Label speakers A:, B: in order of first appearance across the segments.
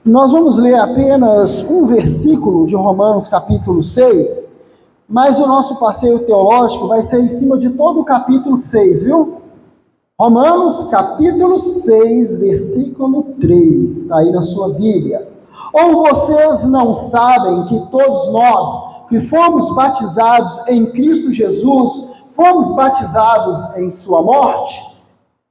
A: Nós vamos ler apenas um versículo de Romanos capítulo 6, mas o nosso passeio teológico vai ser em cima de todo o capítulo 6, viu? Romanos capítulo 6, versículo 3, está aí na sua Bíblia. Ou vocês não sabem que todos nós que fomos batizados em Cristo Jesus, fomos batizados em sua morte?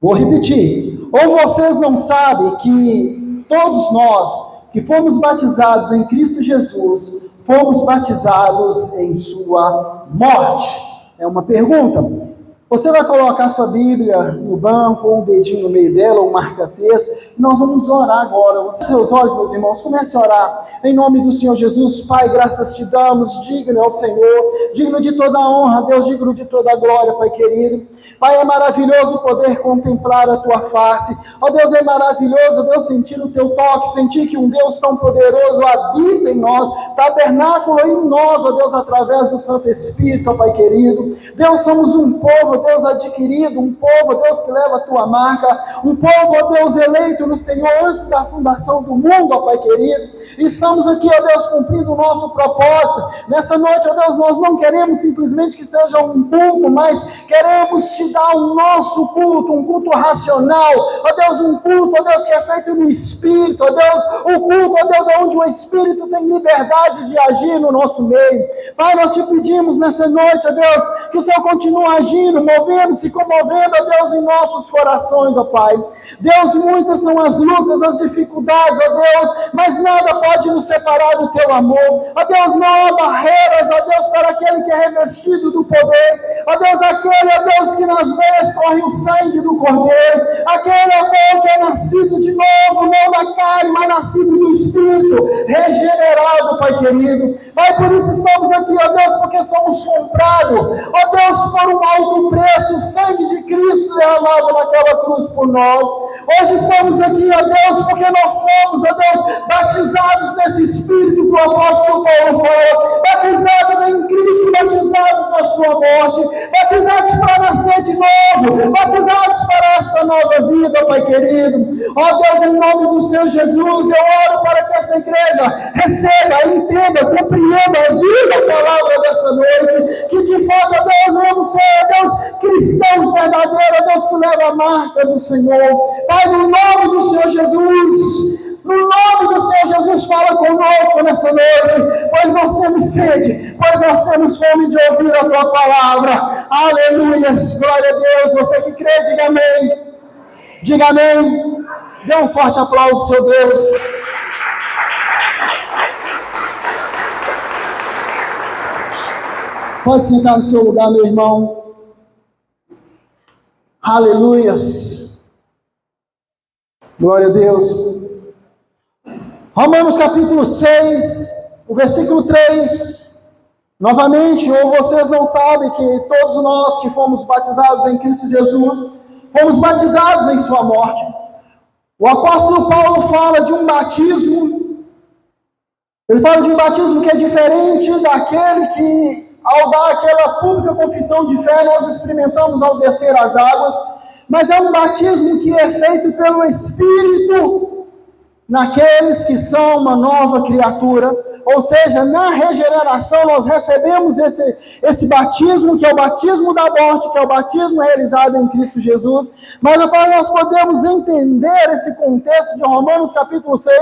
A: Vou repetir. Ou vocês não sabem que todos nós que fomos batizados em Cristo Jesus, fomos batizados em sua morte? É uma pergunta. Você vai colocar sua Bíblia no banco, ou um dedinho no meio dela, ou um marca-texto. Nós vamos orar agora. Você, seus olhos, meus irmãos, comece a orar. Em nome do Senhor Jesus, Pai, graças te damos, digno é o Senhor, digno de toda a honra, Deus, digno de toda a glória, Pai querido. Pai, é maravilhoso poder contemplar a tua face. Ó Deus, é maravilhoso, Deus, sentir o teu toque, sentir que um Deus tão poderoso habita em nós, tabernáculo em nós, ó Deus, através do Santo Espírito, ó Pai querido. Deus, somos um povo, Deus, adquirido, um povo, Deus, que leva a tua marca, um povo, ó Deus, eleito no Senhor antes da fundação do mundo, ó Pai querido. Estamos aqui, ó Deus, cumprindo o nosso propósito. Nessa noite, ó Deus, nós não queremos simplesmente que seja um culto, mas queremos te dar o nosso culto, um culto racional, ó Deus, um culto, ó Deus, que é feito no Espírito, ó Deus, o culto, ó Deus, onde o Espírito tem liberdade de agir no nosso meio. Pai, nós te pedimos nessa noite, ó Deus, que o Senhor continue agindo, movendo-se, comovendo, ó Deus, em nossos corações, ó Pai. Deus, muitas são as lutas, as dificuldades, ó Deus, mas nada pode nos separar do teu amor. Ó Deus, não há barreiras, ó Deus, para aquele que é revestido do poder. Ó Deus, aquele, ó Deus, que nas veias corre o sangue do Cordeiro, aquele, ó Deus, que é nascido de novo, não da carne, mas nascido do Espírito, regenerado, Pai querido. Pai, por isso estamos aqui, ó Deus, porque somos comprados, ó Deus, por um alto preço, o sangue de Cristo derramado naquela cruz por nós. Hoje estamos aqui, ó Deus, porque nós somos, ó Deus, batizados nesse Espírito que o apóstolo Paulo fala, batizados em Cristo, batizados na sua morte, batizados para nascer de novo, batizados para essa nova vida, Pai querido. Ó Deus, em nome do Senhor Jesus, eu oro para que essa igreja receba, entenda, compreenda, viva a palavra dessa noite, que de fato, ó Deus, vamos ser, ó Deus, cristãos verdadeiros, ó Deus, que leva a marca do Senhor. Pai, no nome do Senhor Jesus, no nome do Senhor Jesus, fala conosco nessa noite, pois nós temos sede, pois nós temos fome de ouvir a tua palavra. Aleluias, glória a Deus. Você que crê, diga amém. Diga amém. Dê um forte aplauso, seu Deus. Pode sentar no seu lugar, meu irmão. Aleluias. Glória a Deus. Romanos capítulo 6, o versículo 3. Novamente, ou vocês não sabem que todos nós que fomos batizados em Cristo Jesus, fomos batizados em sua morte. O apóstolo Paulo fala de um batismo, ele fala de um batismo que é diferente daquele que, ao dar aquela pública confissão de fé, nós experimentamos ao descer as águas, mas é um batismo que é feito pelo Espírito naqueles que são uma nova criatura. Ou seja, na regeneração nós recebemos esse batismo, que é o batismo da morte, que é o batismo realizado em Cristo Jesus. Mas para nós podermos entender esse contexto de Romanos capítulo 6,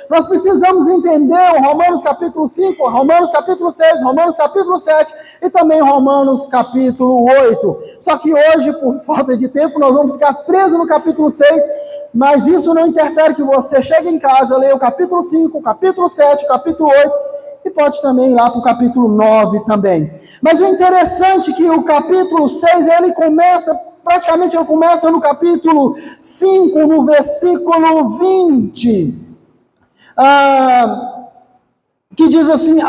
A: nós precisamos entender o Romanos capítulo 5, Romanos capítulo 6, Romanos capítulo 7 e também Romanos capítulo 8. Só que hoje, por falta de tempo, nós vamos ficar presos no capítulo 6, mas isso não interfere que você chegue em casa, leia o capítulo 5, o capítulo 7, o capítulo 8, e pode também ir lá para o capítulo 9 também. Mas o interessante é que o capítulo 6, ele começa no capítulo 5, no versículo 20. Que diz assim,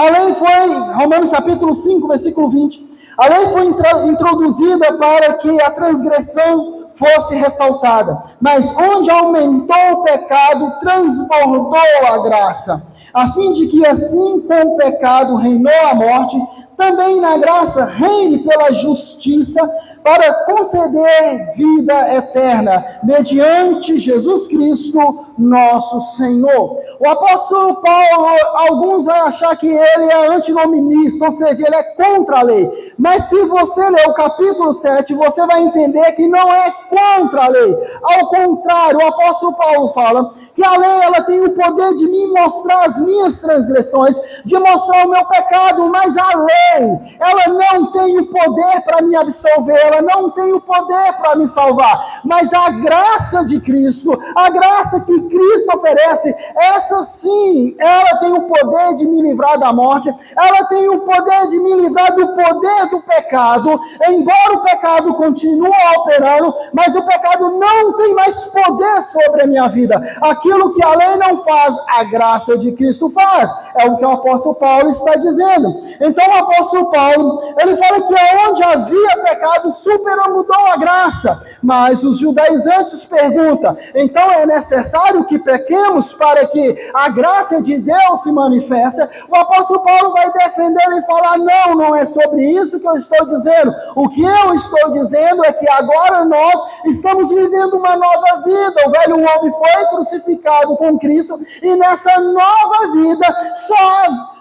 A: Romanos capítulo 5, versículo 20, a lei foi introduzida para que a transgressão fosse ressaltada, mas onde aumentou o pecado, transbordou a graça, a fim de que assim com o pecado reinou a morte, também na graça reine pela justiça para conceder vida eterna, mediante Jesus Cristo, nosso Senhor. O apóstolo Paulo, alguns vão achar que ele é antinominista, ou seja, ele é contra a lei. Mas se você ler o capítulo 7, você vai entender que não é contra a lei. Ao contrário, o apóstolo Paulo fala que a lei ela tem o poder de me mostrar as minhas transgressões, de mostrar o meu pecado, mas a lei, ela não tem o poder para me absolver, ela não tem o poder para me salvar, mas a graça de Cristo, a graça que Cristo oferece, essa sim, ela tem o poder de me livrar da morte, ela tem o poder de me livrar do poder do pecado, embora o pecado continue operando, mas o pecado não tem mais poder sobre a minha vida. Aquilo que a lei não faz, a graça de Cristo faz. É o que o apóstolo Paulo está dizendo. Então o apóstolo Paulo, ele fala que onde havia pecado, superabundou a graça. Mas os judaizantes perguntam, então é necessário que pequemos para que a graça de Deus se manifeste? O apóstolo Paulo vai defender e falar, não é sobre isso que eu estou dizendo. O que eu estou dizendo é que agora nós estamos vivendo uma nova vida. O velho homem foi crucificado com Cristo e nessa nova vida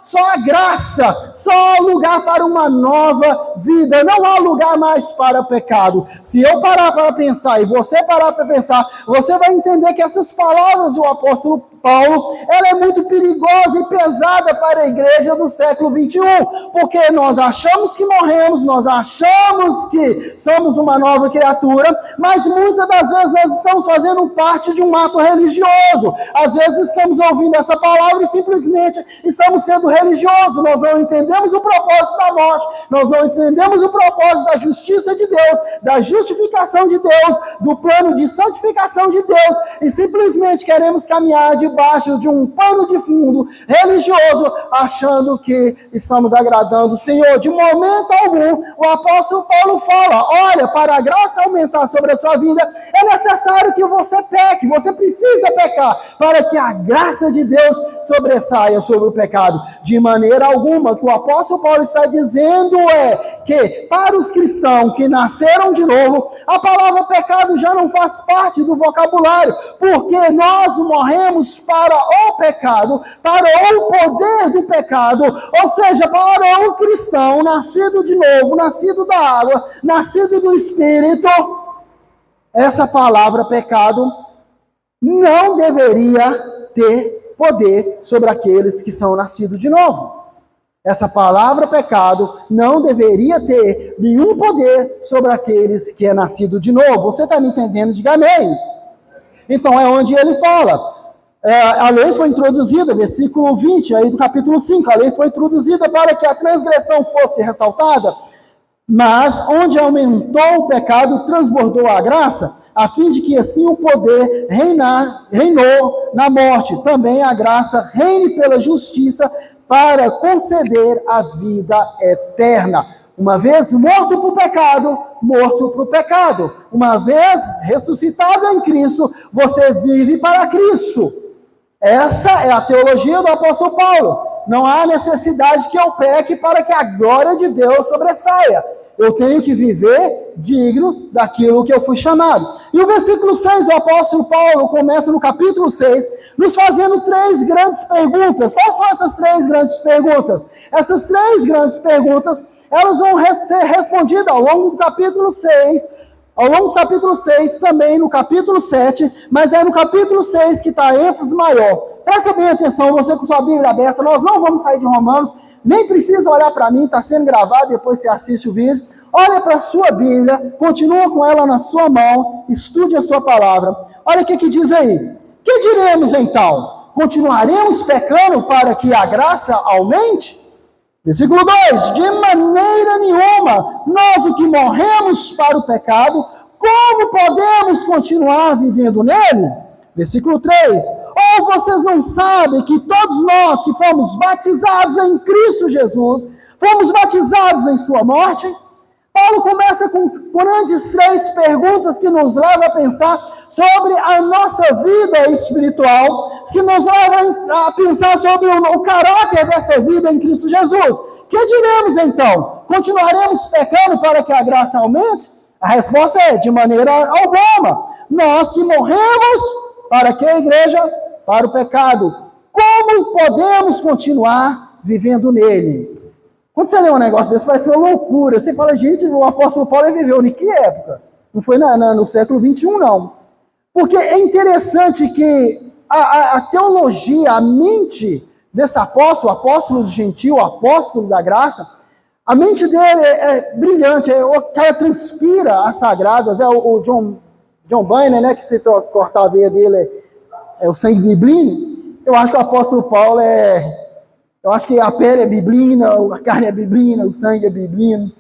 A: só há graça, só há lugar para uma nova vida, não há lugar mais para pecado. Se eu parar para pensar e você parar para pensar, você vai entender que essas palavras do apóstolo Paulo, ela é muito perigosa e pesada para a igreja do século 21, porque nós achamos que morremos, nós achamos que somos uma nova criatura, mas muitas das vezes nós estamos fazendo parte de um ato religioso. Às vezes estamos ouvindo essa palavra e simplesmente estamos sendo religiosos. Nós não entendemos o propósito da morte, nós não entendemos o propósito da justiça de Deus, da justificação de Deus, do plano de santificação de Deus, e simplesmente queremos caminhar debaixo de um pano de fundo religioso, achando que estamos agradando o Senhor. De momento algum, o apóstolo Paulo fala, olha, para a graça aumentar sobre a sua vida, é necessário que você peque, você precisa pecar, para que a graça de Deus sobressaia sobre o pecado. De maneira alguma, o que o apóstolo Paulo está dizendo é que, para os cristãos que nasceram de novo, a palavra pecado já não faz parte do vocabulário, porque nós morremos para o pecado, para o poder do pecado, ou seja, para o cristão nascido de novo, nascido da água, nascido do Espírito. Essa palavra pecado não deveria ter poder sobre aqueles que são nascidos de novo. Essa palavra pecado não deveria ter nenhum poder sobre aqueles que é nascido de novo. Você está me entendendo? Diga amém. Então é onde ele fala. A lei foi introduzida, versículo 20 aí do capítulo 5, a lei foi introduzida para que a transgressão fosse ressaltada, mas onde aumentou o pecado, transbordou a graça, a fim de que assim o poder reinou na morte, também a graça reine pela justiça para conceder a vida eterna. Uma vez morto para o pecado, morto para o pecado. Uma vez ressuscitado em Cristo, você vive para Cristo. Essa é a teologia do apóstolo Paulo. Não há necessidade que eu peque para que a glória de Deus sobressaia. Eu tenho que viver digno daquilo que eu fui chamado. E o versículo 6, o apóstolo Paulo começa no capítulo 6, nos fazendo 3 grandes perguntas. Quais são essas 3 grandes perguntas? Essas 3 grandes perguntas, elas vão ser respondidas ao longo do capítulo 6, ao longo do capítulo 6, também no capítulo 7, mas é no capítulo 6 que está a ênfase maior. Presta bem atenção, você com sua Bíblia aberta, nós não vamos sair de Romanos, nem precisa olhar para mim, está sendo gravado, depois você assiste o vídeo. Olha para a sua Bíblia, continua com ela na sua mão, estude a sua palavra. Olha o que diz aí. Que diremos então? Continuaremos pecando para que a graça aumente? Versículo 2, de maneira nenhuma, nós o que morremos para o pecado, como podemos continuar vivendo nele? Versículo 3, ou vocês não sabem que todos nós que fomos batizados em Cristo Jesus, fomos batizados em sua morte? Paulo começa com grandes 3 perguntas que nos levam a pensar sobre a nossa vida espiritual, que nos levam a pensar sobre o caráter dessa vida em Cristo Jesus. Que diremos então? Continuaremos pecando para que a graça aumente? A resposta é, de maneira alguma. Nós que morremos, para que a igreja? Para o pecado. Como podemos continuar vivendo nele? Quando você lê um negócio desse, parece uma loucura. Você fala, gente, o apóstolo Paulo viveu em que época? Não foi no século 21, não. Porque é interessante que a teologia, a mente desse apóstolo gentil, apóstolo da graça, a mente dele é brilhante, o cara transpira as sagradas. O John Bunyan, né, que se cortar a veia dele é o sangue biblino. Eu acho que o apóstolo Paulo eu acho que a pele é biblina, a carne é biblina, o sangue é biblino.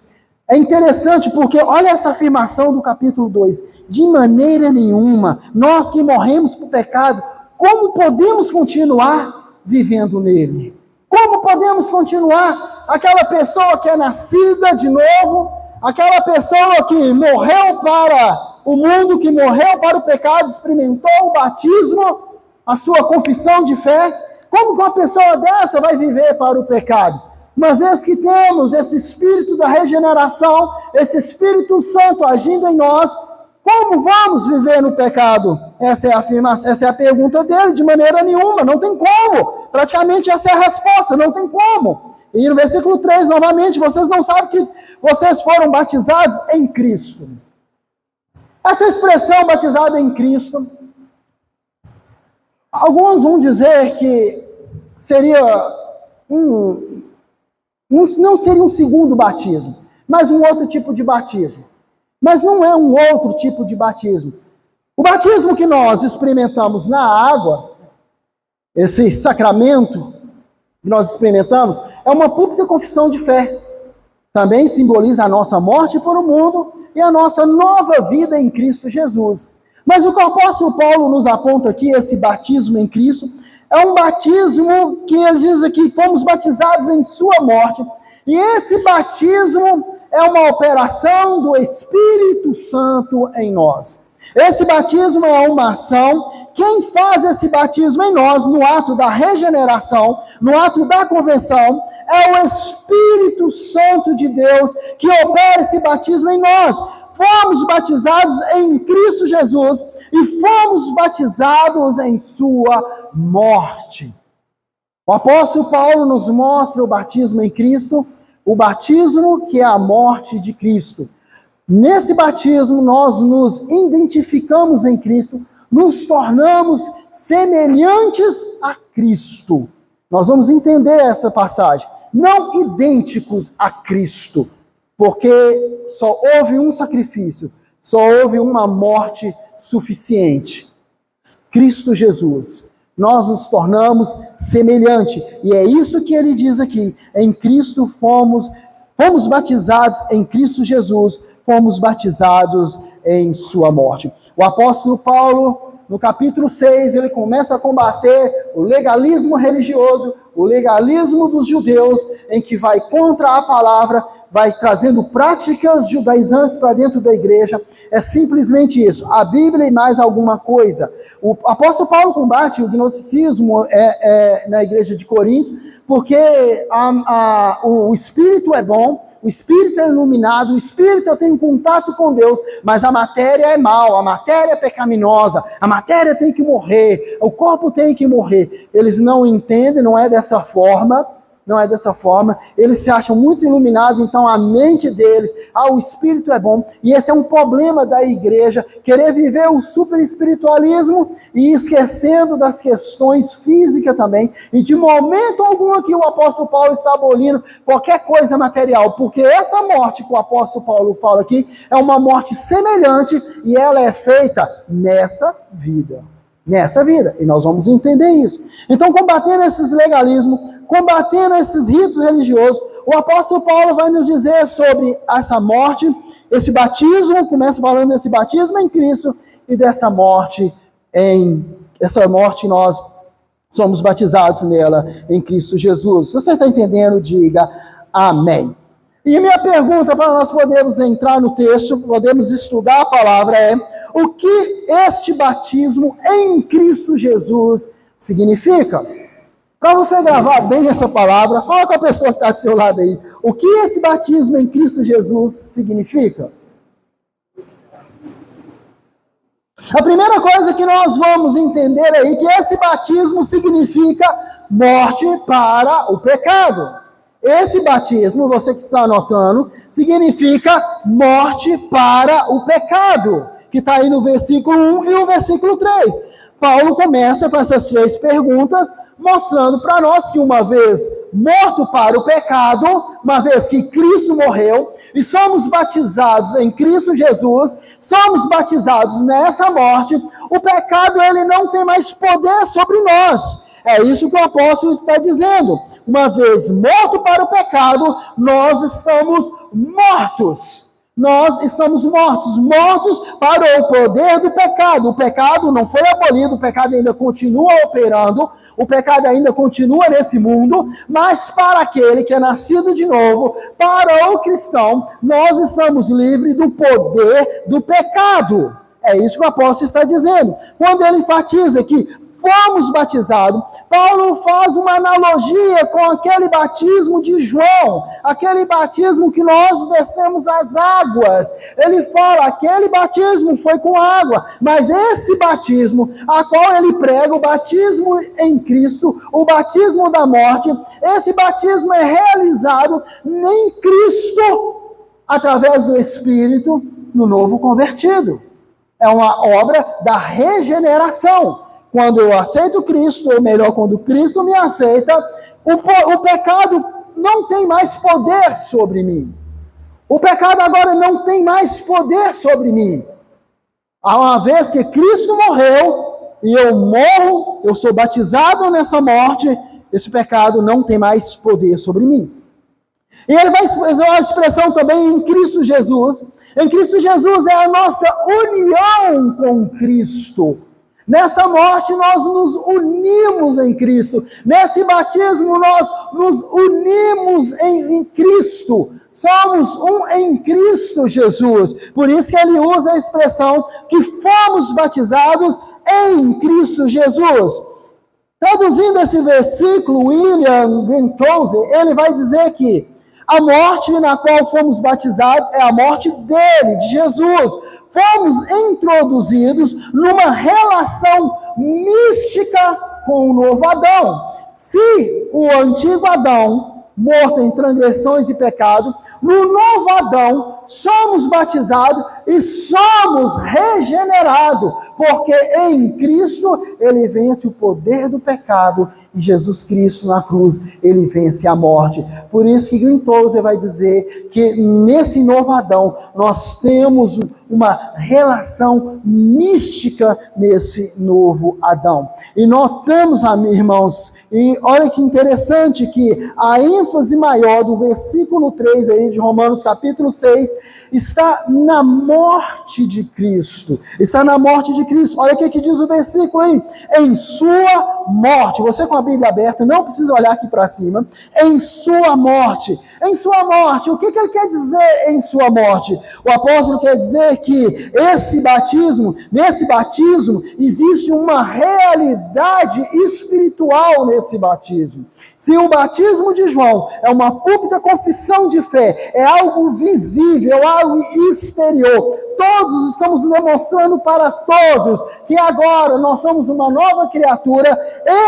A: É interessante porque olha essa afirmação do capítulo 2. De maneira nenhuma, nós que morremos por pecado, como podemos continuar vivendo nele? Como podemos continuar? Aquela pessoa que é nascida de novo, aquela pessoa que morreu para o mundo, que morreu para o pecado, experimentou o batismo, a sua confissão de fé. Como que uma pessoa dessa vai viver para o pecado? Uma vez que temos esse espírito da regeneração, esse Espírito Santo agindo em nós, como vamos viver no pecado? Essa é a pergunta dele, de maneira nenhuma, não tem como. Praticamente essa é a resposta, não tem como. E no versículo 3, novamente, vocês não sabem que vocês foram batizados em Cristo. Essa expressão, batizada em Cristo, alguns vão dizer que seria não seria um segundo batismo, mas um outro tipo de batismo. Mas não é um outro tipo de batismo. O batismo que nós experimentamos na água, esse sacramento que nós experimentamos, é uma pública confissão de fé. Também simboliza a nossa morte para o mundo e a nossa nova vida em Cristo Jesus. Mas o que o apóstolo Paulo nos aponta aqui, esse batismo em Cristo, é um batismo que ele diz aqui, fomos batizados em sua morte. E esse batismo é uma operação do Espírito Santo em nós. Esse batismo é uma ação. Quem faz esse batismo em nós, no ato da regeneração, no ato da conversão, é o Espírito Santo de Deus que opera esse batismo em nós. Fomos batizados em Cristo Jesus e fomos batizados em sua morte. O apóstolo Paulo nos mostra o batismo em Cristo, o batismo que é a morte de Cristo. Nesse batismo, nós nos identificamos em Cristo, nos tornamos semelhantes a Cristo. Nós vamos entender essa passagem. Não idênticos a Cristo, porque só houve um sacrifício, só houve uma morte suficiente. Cristo Jesus. Nós nos tornamos semelhante. E é isso que ele diz aqui. Em Cristo fomos batizados em Cristo Jesus, fomos batizados em sua morte. O apóstolo Paulo, no capítulo 6, ele começa a combater o legalismo religioso, o legalismo dos judeus, em que vai contra a palavra, vai trazendo práticas judaizantes para dentro da igreja. É simplesmente isso, a Bíblia e mais alguma coisa. O apóstolo Paulo combate o gnosticismo na igreja de Corinto, porque o Espírito é bom, o Espírito é iluminado, o Espírito tem contato com Deus, mas a matéria é mal, a matéria é pecaminosa, a matéria tem que morrer, o corpo tem que morrer. Eles não entendem, não é dessa forma. Não é dessa forma, eles se acham muito iluminados, então a mente deles, o Espírito é bom, e esse é um problema da igreja, querer viver o super espiritualismo e esquecendo das questões físicas também, e de momento algum aqui o apóstolo Paulo está abolindo qualquer coisa material, porque essa morte que o apóstolo Paulo fala aqui, é uma morte semelhante, e ela é feita nessa vida. E nós vamos entender isso. Então, combatendo esses legalismos, combatendo esses ritos religiosos, o apóstolo Paulo vai nos dizer sobre essa morte, esse batismo, começa falando desse batismo em Cristo, e dessa morte nós somos batizados nela, em Cristo Jesus. Se você está entendendo, diga amém. E minha pergunta para nós podermos entrar no texto, podemos estudar a palavra é: o que este batismo em Cristo Jesus significa? Para você gravar bem essa palavra, fala com a pessoa que está do seu lado aí. O que esse batismo em Cristo Jesus significa? A primeira coisa que nós vamos entender aí é que esse batismo significa morte para o pecado. Esse batismo, você que está anotando, significa morte para o pecado, que está aí no versículo 1 e no versículo 3. Paulo começa com essas 3 perguntas, mostrando para nós que uma vez morto para o pecado, uma vez que Cristo morreu, e somos batizados em Cristo Jesus, somos batizados nessa morte, o pecado ele não tem mais poder sobre nós. É isso que o apóstolo está dizendo. Uma vez morto para o pecado, nós estamos mortos. Nós estamos mortos para o poder do pecado. O pecado não foi abolido, o pecado ainda continua operando, o pecado ainda continua nesse mundo, mas para aquele que é nascido de novo, para o cristão, nós estamos livres do poder do pecado. É isso que o apóstolo está dizendo. Quando ele enfatiza que fomos batizados, Paulo faz uma analogia com aquele batismo de João, aquele batismo que nós descemos as águas. Ele fala, aquele batismo foi com água, mas esse batismo, a qual ele prega, o batismo em Cristo, o batismo da morte, esse batismo é realizado em Cristo, através do Espírito, no novo convertido. É uma obra da regeneração. Quando eu aceito Cristo, ou melhor, quando Cristo me aceita, o pecado não tem mais poder sobre mim. O pecado agora não tem mais poder sobre mim. Uma vez que Cristo morreu, e eu morro, eu sou batizado nessa morte, esse pecado não tem mais poder sobre mim. E ele vai usar a expressão também em Cristo Jesus. Em Cristo Jesus é a nossa união com Cristo. Nessa morte nós nos unimos em Cristo. Nesse batismo nós nos unimos em Cristo. Somos um em Cristo Jesus. Por isso que ele usa a expressão que fomos batizados em Cristo Jesus. Traduzindo esse versículo, William Greenclose, ele vai dizer que a morte na qual fomos batizados é a morte dele, de Jesus. Fomos introduzidos numa relação mística com o novo Adão. Se o antigo Adão, morto em transgressões e pecado, no novo Adão somos batizados e somos regenerados, porque em Cristo ele vence o poder do pecado. E Jesus Cristo na cruz, ele vence a morte. Por isso que Greenclose vai dizer que nesse novo Adão, nós temos uma relação mística nesse novo Adão. E notamos, irmãos, e olha que interessante que a ênfase maior do versículo 3 aí de Romanos capítulo 6 está na morte de Cristo. Está na morte de Cristo. Olha o que diz o versículo aí. Em sua morte. Você com a Bíblia aberta, não precisa olhar aqui para cima. Em sua morte. Em sua morte. O que ele quer dizer em sua morte? O apóstolo quer dizer que nesse batismo, existe uma realidade espiritual nesse batismo. Se o batismo de João é uma pública confissão de fé, é algo visível, algo exterior, todos estamos demonstrando para todos que agora nós somos uma nova criatura.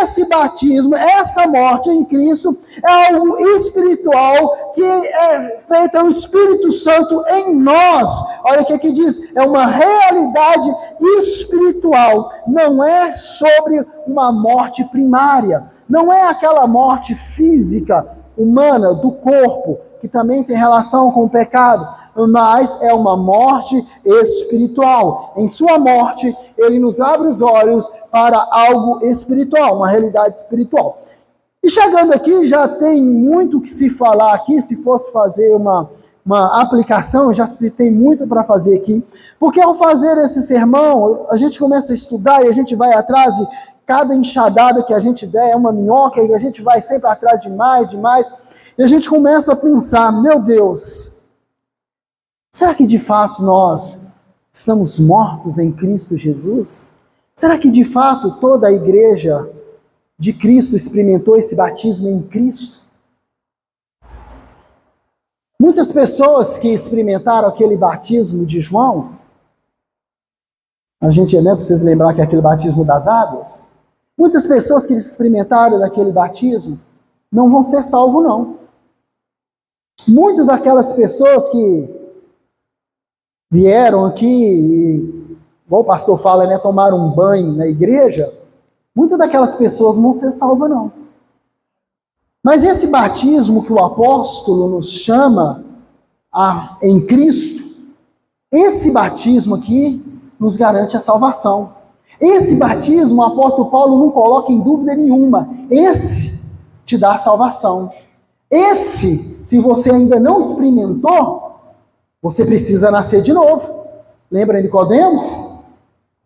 A: Esse batismo, essa morte em Cristo é algo espiritual que é feito pelo Espírito Santo em nós. Olha o que diz, é uma realidade espiritual, não é sobre uma morte primária, não é aquela morte física, humana, do corpo, que também tem relação com o pecado, mas é uma morte espiritual. Em sua morte, ele nos abre os olhos para algo espiritual, uma realidade espiritual. E chegando aqui, já tem muito que se falar aqui, se fosse fazer uma uma aplicação, eu já citei muito para fazer aqui, porque ao fazer esse sermão, a gente começa a estudar e a gente vai atrás e cada enxadada que a gente der é uma minhoca e a gente vai sempre atrás de mais, e a gente começa a pensar, meu Deus, será que de fato nós estamos mortos em Cristo Jesus? Será que de fato toda a igreja de Cristo experimentou esse batismo em Cristo? Muitas pessoas que experimentaram aquele batismo de João, a gente, né, precisa lembrar que é aquele batismo das águas, muitas pessoas que experimentaram daquele batismo não vão ser salvos, não. Muitas daquelas pessoas que vieram aqui e, igual o pastor fala, né, tomaram um banho na igreja, muitas daquelas pessoas não vão ser salvas, não. Mas esse batismo que o apóstolo nos chama em Cristo, esse batismo aqui nos garante a salvação. Esse batismo, o apóstolo Paulo não coloca em dúvida nenhuma. Esse te dá a salvação. Esse, se você ainda não experimentou, você precisa nascer de novo. Lembra de Nicodemos?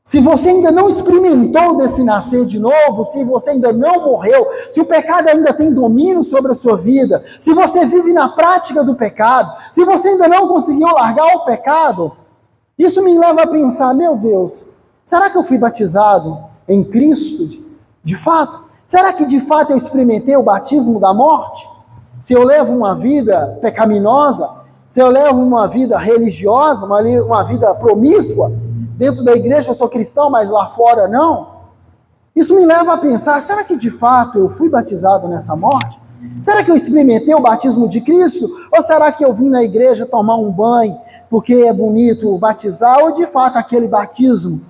A: Se você ainda não experimentou desse nascer de novo, se você ainda não morreu, se o pecado ainda tem domínio sobre a sua vida, se você vive na prática do pecado, se você ainda não conseguiu largar o pecado, isso me leva a pensar, meu Deus, será que eu fui batizado em Cristo de fato? Será que de fato eu experimentei o batismo da morte? Se eu levo uma vida pecaminosa, se eu levo uma vida religiosa, uma vida promíscua, dentro da igreja eu sou cristão, mas lá fora não. Isso me leva a pensar, será que de fato eu fui batizado nessa morte? Será que eu experimentei o batismo de Cristo? Ou será que eu vim na igreja tomar um banho, porque é bonito batizar? Ou de fato aquele batismo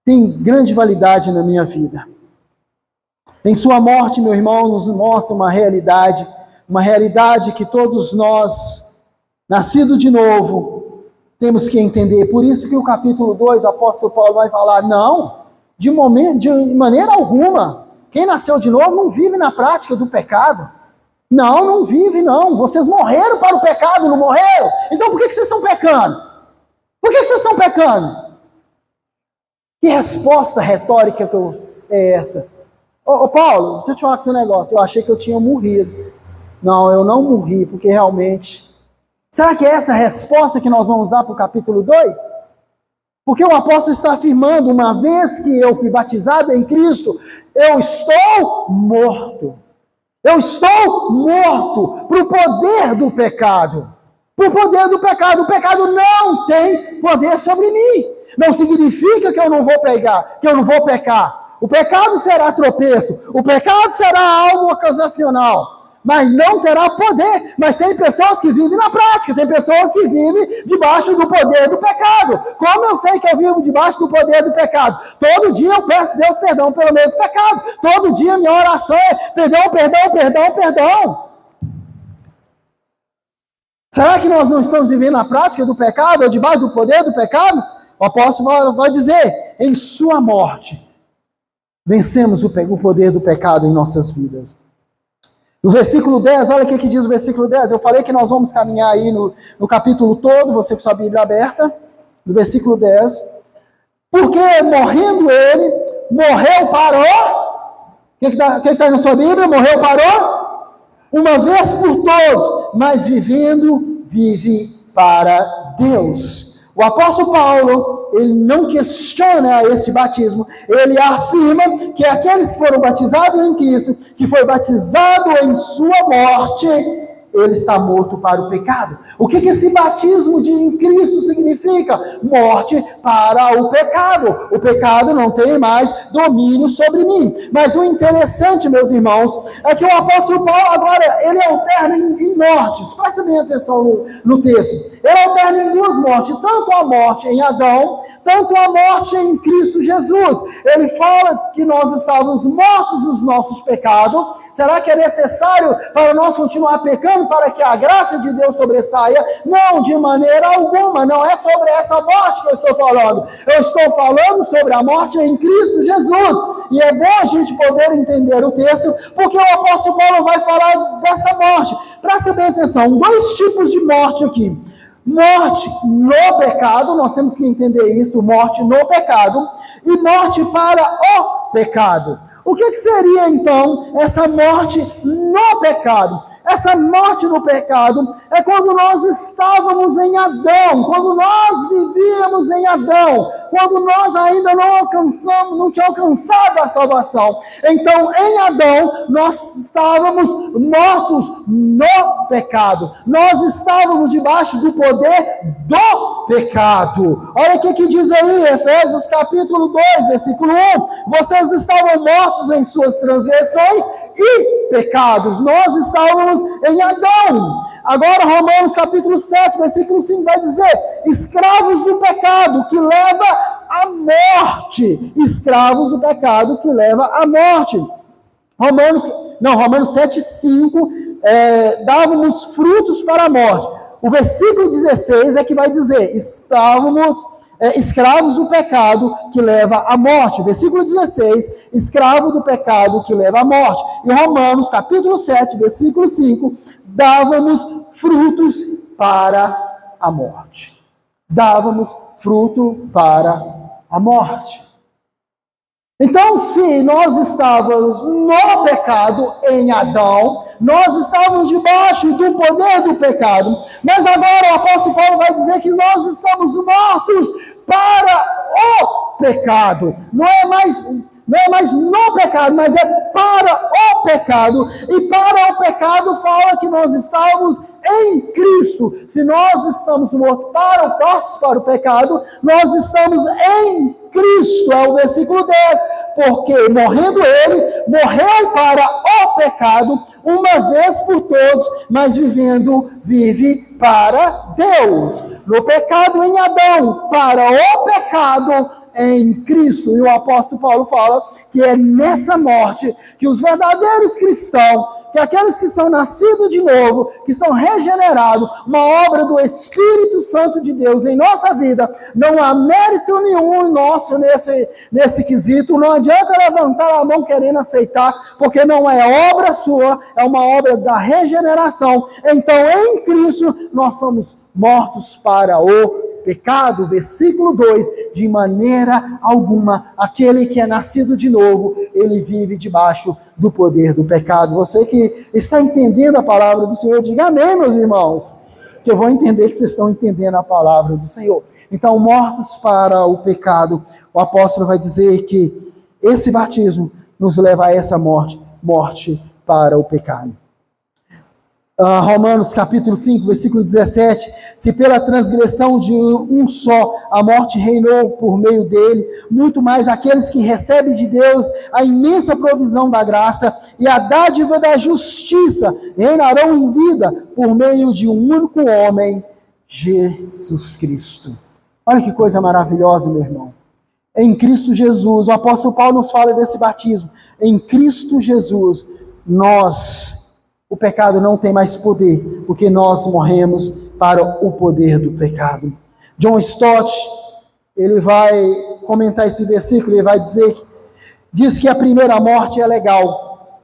A: tem grande validade na minha vida? Em sua morte, meu irmão, nos mostra uma realidade que todos nós, nascidos de novo, temos que entender. Por isso que o capítulo 2, o apóstolo Paulo vai falar, não, de maneira alguma, quem nasceu de novo não vive na prática do pecado. Não vive, não. Vocês morreram para o pecado, não morreram? Então por que vocês estão pecando? Por que vocês estão pecando? Que resposta retórica é essa? Ô Paulo, deixa eu te falar com esse negócio, eu achei que eu tinha morrido. Não, eu não morri, porque realmente... Será que é essa a resposta que nós vamos dar para o capítulo 2? Porque o apóstolo está afirmando, uma vez que eu fui batizado em Cristo, eu estou morto. Eu estou morto para o poder do pecado. Para o poder do pecado. O pecado não tem poder sobre mim. Não significa que eu não vou pecar. O pecado será tropeço. O pecado será algo ocasional. Mas não terá poder. Mas tem pessoas que vivem na prática, tem pessoas que vivem debaixo do poder do pecado. Como eu sei que eu vivo debaixo do poder do pecado? Todo dia eu peço a Deus perdão pelo meu pecado. Todo dia minha oração é perdão. Será que nós não estamos vivendo na prática do pecado, ou debaixo do poder do pecado? O apóstolo vai dizer, em sua morte, vencemos o poder do pecado em nossas vidas. No versículo 10, olha o que diz o versículo 10. Eu falei que nós vamos caminhar aí no capítulo todo, você com sua Bíblia aberta, no versículo 10. Porque morrendo ele, morreu para o... O que está na sua Bíblia? Morreu para o... Uma vez por todos, mas vivendo, vive para Deus. O apóstolo Paulo, ele não questiona esse batismo, ele afirma que aqueles que foram batizados em Cristo, que foi batizado em sua morte, ele está morto para o pecado. O que esse batismo em Cristo significa? Morte para o pecado. O pecado não tem mais domínio sobre mim. Mas o interessante, meus irmãos, é que o apóstolo Paulo agora, ele alterna em mortes. Presta bem atenção no texto. Ele alterna em duas mortes, tanto a morte em Adão, tanto a morte em Cristo Jesus. Ele fala que nós estávamos mortos nos nossos pecados. Será que é necessário para nós continuar pecando para que a graça de Deus sobressaia? Não, de maneira alguma, não é sobre essa morte que eu estou falando. Eu estou falando sobre a morte em Cristo Jesus. E é bom a gente poder entender o texto, porque o apóstolo Paulo vai falar dessa morte. Presta bem atenção, 2 tipos de morte aqui. Morte no pecado, nós temos que entender isso, morte no pecado, e morte para o pecado. O que seria então essa morte no pecado? Essa morte no pecado é quando nós estávamos em Adão, quando nós vivíamos em Adão, quando nós ainda não tinha alcançado a salvação. Então, em Adão, nós estávamos mortos no pecado. Nós estávamos debaixo do poder do pecado. Olha o que diz aí, Efésios capítulo 2, versículo 1. Vocês estavam mortos em suas transgressões e pecados. Nós estávamos em Adão. Agora Romanos capítulo 7, versículo 5 vai dizer: escravos do pecado que leva à morte. Escravos do pecado que leva à morte. Romanos 7, 5, dávamos frutos para a morte. O versículo 16 é que vai dizer: estávamos escravos do pecado que leva à morte. Versículo 16, escravo do pecado que leva à morte. E Romanos, capítulo 7, versículo 5, dávamos frutos para a morte. Dávamos fruto para a morte. Então, se nós estávamos no pecado em Adão, nós estávamos debaixo do poder do pecado. Mas agora o apóstolo Paulo vai dizer que nós estamos mortos para o pecado. Não é mais no pecado, mas é para o pecado. E para o pecado fala que nós estamos em Cristo. Se nós estamos mortos para o pecado, nós estamos em Cristo. É o versículo 10. Porque morrendo ele, morreu para o pecado, uma vez por todos, mas vivendo, vive para Deus. No pecado em Adão, para o pecado em Cristo. E o apóstolo Paulo fala que é nessa morte que os verdadeiros cristãos, que aqueles que são nascidos de novo, que são regenerados, uma obra do Espírito Santo de Deus em nossa vida, não há mérito nenhum nosso nesse quesito. Não adianta levantar a mão querendo aceitar, porque não é obra sua, é uma obra da regeneração. Então, em Cristo, nós somos mortos para o pecado. Versículo 2, de maneira alguma, aquele que é nascido de novo, ele vive debaixo do poder do pecado. Você que está entendendo a palavra do Senhor, diga amém, meus irmãos, que eu vou entender que vocês estão entendendo a palavra do Senhor. Então, mortos para o pecado, o apóstolo vai dizer que esse batismo nos leva a essa morte para o pecado. Romanos capítulo 5, versículo 17, se pela transgressão de um só a morte reinou por meio dele, muito mais aqueles que recebem de Deus a imensa provisão da graça e a dádiva da justiça reinarão em vida por meio de um único homem, Jesus Cristo. Olha que coisa maravilhosa, meu irmão. Em Cristo Jesus, o apóstolo Paulo nos fala desse batismo. Em Cristo Jesus, o pecado não tem mais poder, porque nós morremos para o poder do pecado. John Stott, ele vai comentar esse versículo, ele vai diz que a primeira morte é legal.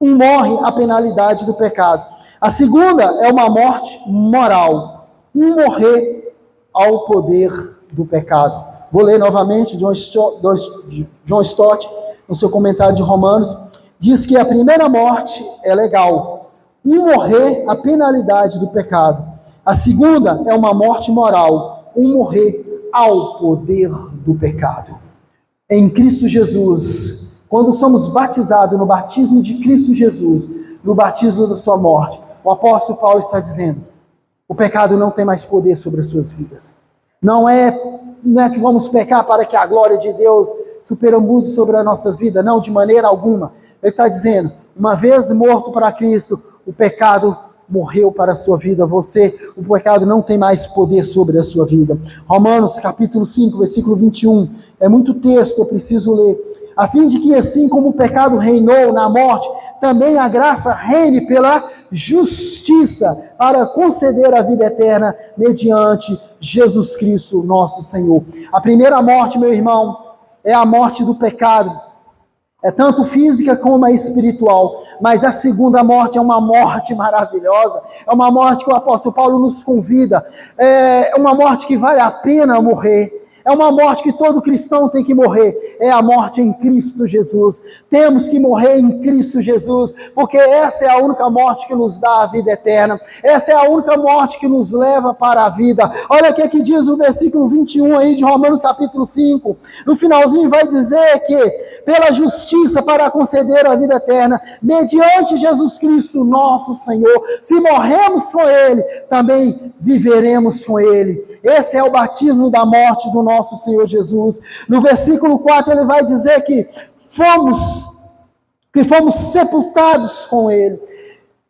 A: Morre a penalidade do pecado. A segunda é uma morte moral. Morrer ao poder do pecado. Vou ler novamente John Stott, no seu comentário de Romanos, diz que a primeira morte é legal. Morrer a penalidade do pecado. A segunda é uma morte moral. Morrer ao poder do pecado. Em Cristo Jesus, quando somos batizados no batismo de Cristo Jesus, no batismo da sua morte, o apóstolo Paulo está dizendo: o pecado não tem mais poder sobre as suas vidas. Não é que vamos pecar para que a glória de Deus superambude sobre as nossas vidas. Não, de maneira alguma. Ele está dizendo, uma vez morto para Cristo, o pecado morreu para a sua vida. O pecado não tem mais poder sobre a sua vida. Romanos capítulo 5, versículo 21. É muito texto, eu preciso ler. A fim de que assim como o pecado reinou na morte, também a graça reine pela justiça, para conceder a vida eterna mediante Jesus Cristo, nosso Senhor. A primeira morte, meu irmão, é a morte do pecado. É tanto física como a espiritual. Mas a segunda morte é uma morte maravilhosa. É uma morte que o apóstolo Paulo nos convida. É uma morte que vale a pena morrer. É uma morte que todo cristão tem que morrer. É a morte em Cristo Jesus. Temos que morrer em Cristo Jesus, porque essa é a única morte que nos dá a vida eterna. Essa é a única morte que nos leva para a vida. Olha o que diz o versículo 21 aí de Romanos capítulo 5. No finalzinho vai dizer que pela justiça para conceder a vida eterna, mediante Jesus Cristo nosso Senhor. Se morremos com Ele, também viveremos com Ele. Esse é o batismo da morte do nosso Senhor Jesus. No versículo 4 ele vai dizer que fomos sepultados com Ele.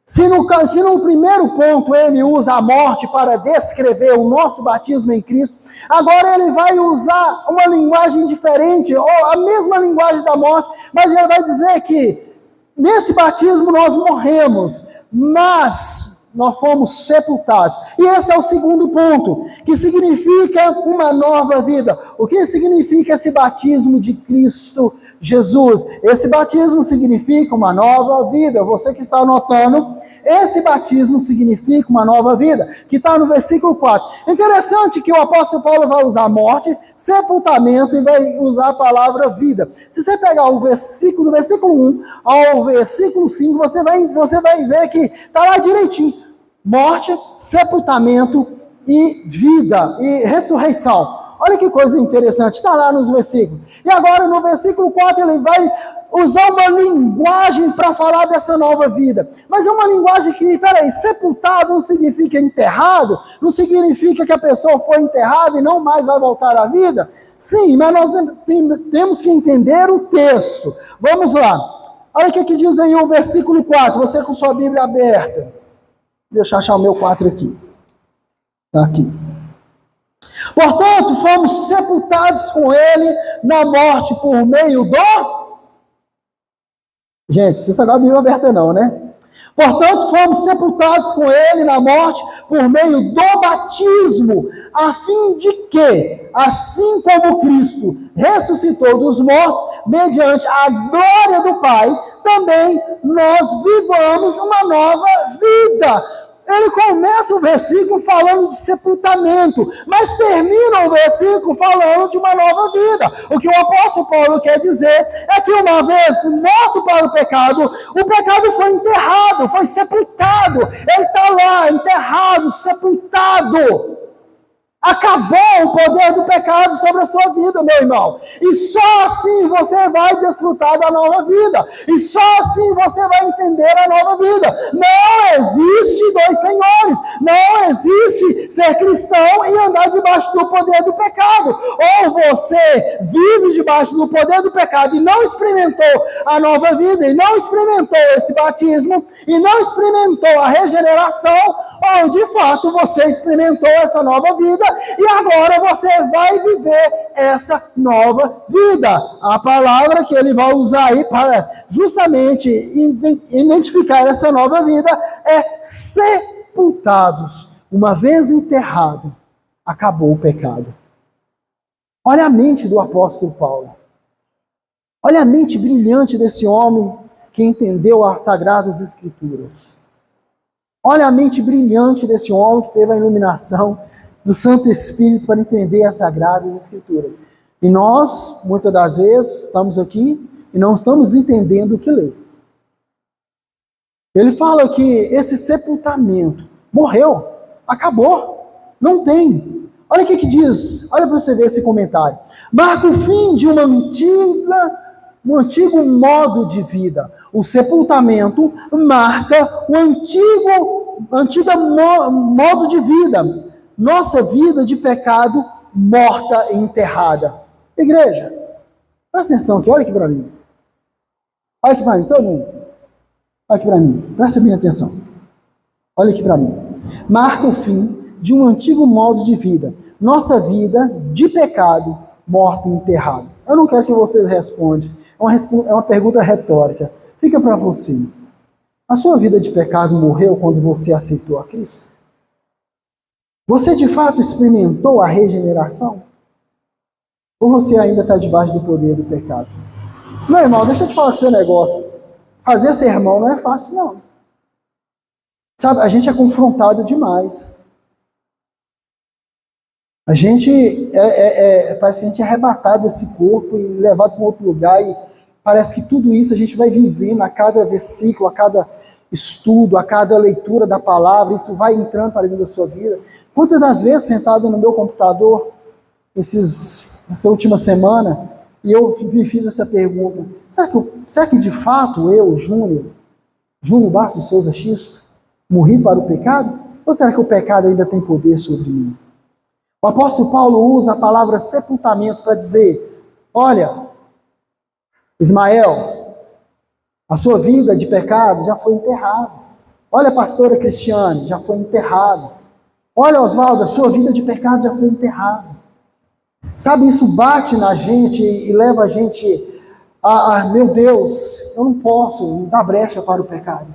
A: Se no primeiro ponto ele usa a morte para descrever o nosso batismo em Cristo, agora ele vai usar uma linguagem diferente, ou a mesma linguagem da morte, mas ele vai dizer que nesse batismo nós morremos, mas nós fomos sepultados. E esse é o segundo ponto, que significa uma nova vida. O que significa esse batismo de Cristo Jesus? Esse batismo significa uma nova vida. Você que está anotando, esse batismo significa uma nova vida, que está no versículo 4. Interessante que o apóstolo Paulo vai usar morte, sepultamento e vai usar a palavra vida. Se você pegar o versículo, do versículo 1 ao versículo 5, você vai ver que está lá direitinho. Morte, sepultamento e vida, e ressurreição. Olha que coisa interessante, está lá nos versículos. E agora no versículo 4 ele vai usar uma linguagem para falar dessa nova vida. Mas é uma linguagem que, sepultado não significa enterrado, não significa que a pessoa foi enterrada e não mais vai voltar à vida. Sim, mas nós temos que entender o texto. Vamos lá. Olha o que diz aí o versículo 4, você com sua Bíblia aberta. Deixa eu achar o meu 4 aqui. Está aqui. Portanto, fomos sepultados com Ele na morte por meio do... Gente, vocês agora a Bíblia aberta não, né? Portanto, fomos sepultados com Ele na morte por meio do batismo, a fim de que, assim como Cristo ressuscitou dos mortos, mediante a glória do Pai, também nós vivamos uma nova vida. Ele começa o versículo falando de sepultamento, mas termina o versículo falando de uma nova vida. O que o apóstolo Paulo quer dizer é que uma vez morto para o pecado foi enterrado, foi sepultado. Ele está lá, enterrado, sepultado. Acabou o poder do pecado sobre a sua vida, meu irmão. E só assim você vai desfrutar da nova vida. E só assim você vai entender a nova vida. Não existe dois senhores. Não existe ser cristão e andar debaixo do poder do pecado. Ou você vive debaixo do poder do pecado e não experimentou a nova vida, e não experimentou esse batismo, e não experimentou a regeneração, ou de fato você experimentou essa nova vida, e agora você vai viver essa nova vida. A palavra que ele vai usar aí para justamente identificar essa nova vida é sepultados. Uma vez enterrado, acabou o pecado. Olha a mente do apóstolo Paulo. Olha a mente brilhante desse homem que entendeu as Sagradas Escrituras. Olha a mente brilhante desse homem que teve a iluminação do Santo Espírito para entender as Sagradas Escrituras. E nós, muitas das vezes, estamos aqui e não estamos entendendo o que lê. Ele fala que esse sepultamento morreu, acabou, não tem. Olha o que diz, olha para você ver esse comentário. Marca o fim de um antigo modo de vida. O sepultamento marca o antigo modo de vida. Nossa vida de pecado morta e enterrada. Igreja, presta atenção aqui, olha aqui para mim. Olha aqui para mim, todo mundo. Olha aqui para mim, presta bem atenção. Olha aqui para mim. Marca o fim de um antigo modo de vida. Nossa vida de pecado, morta e enterrada. Eu não quero que vocês respondam. É uma pergunta retórica. Fica para você. A sua vida de pecado morreu quando você aceitou a Cristo? Você de fato experimentou a regeneração? Ou você ainda está debaixo do poder do pecado? Meu irmão, deixa eu te falar com esse negócio. Fazer sermão não é fácil, não. Sabe, a gente é confrontado demais. A gente parece que a gente é arrebatado desse corpo e levado para um outro lugar, e parece que tudo isso a gente vai vivendo a cada versículo, a cada estudo, a cada leitura da palavra, isso vai entrando para dentro da sua vida. Quantas das vezes sentado no meu computador, essa última semana, e eu me fiz essa pergunta: será que de fato eu, Júnior Bastos de Souza Xisto, morri para o pecado? Ou será que o pecado ainda tem poder sobre mim? O apóstolo Paulo usa a palavra sepultamento para dizer: olha, Ismael, a sua vida de pecado já foi enterrada. Olha, pastora Cristiane, já foi enterrado. Olha, Oswaldo, a sua vida de pecado já foi enterrada. Sabe, isso bate na gente e leva a gente meu Deus, eu não posso dar brecha para o pecado.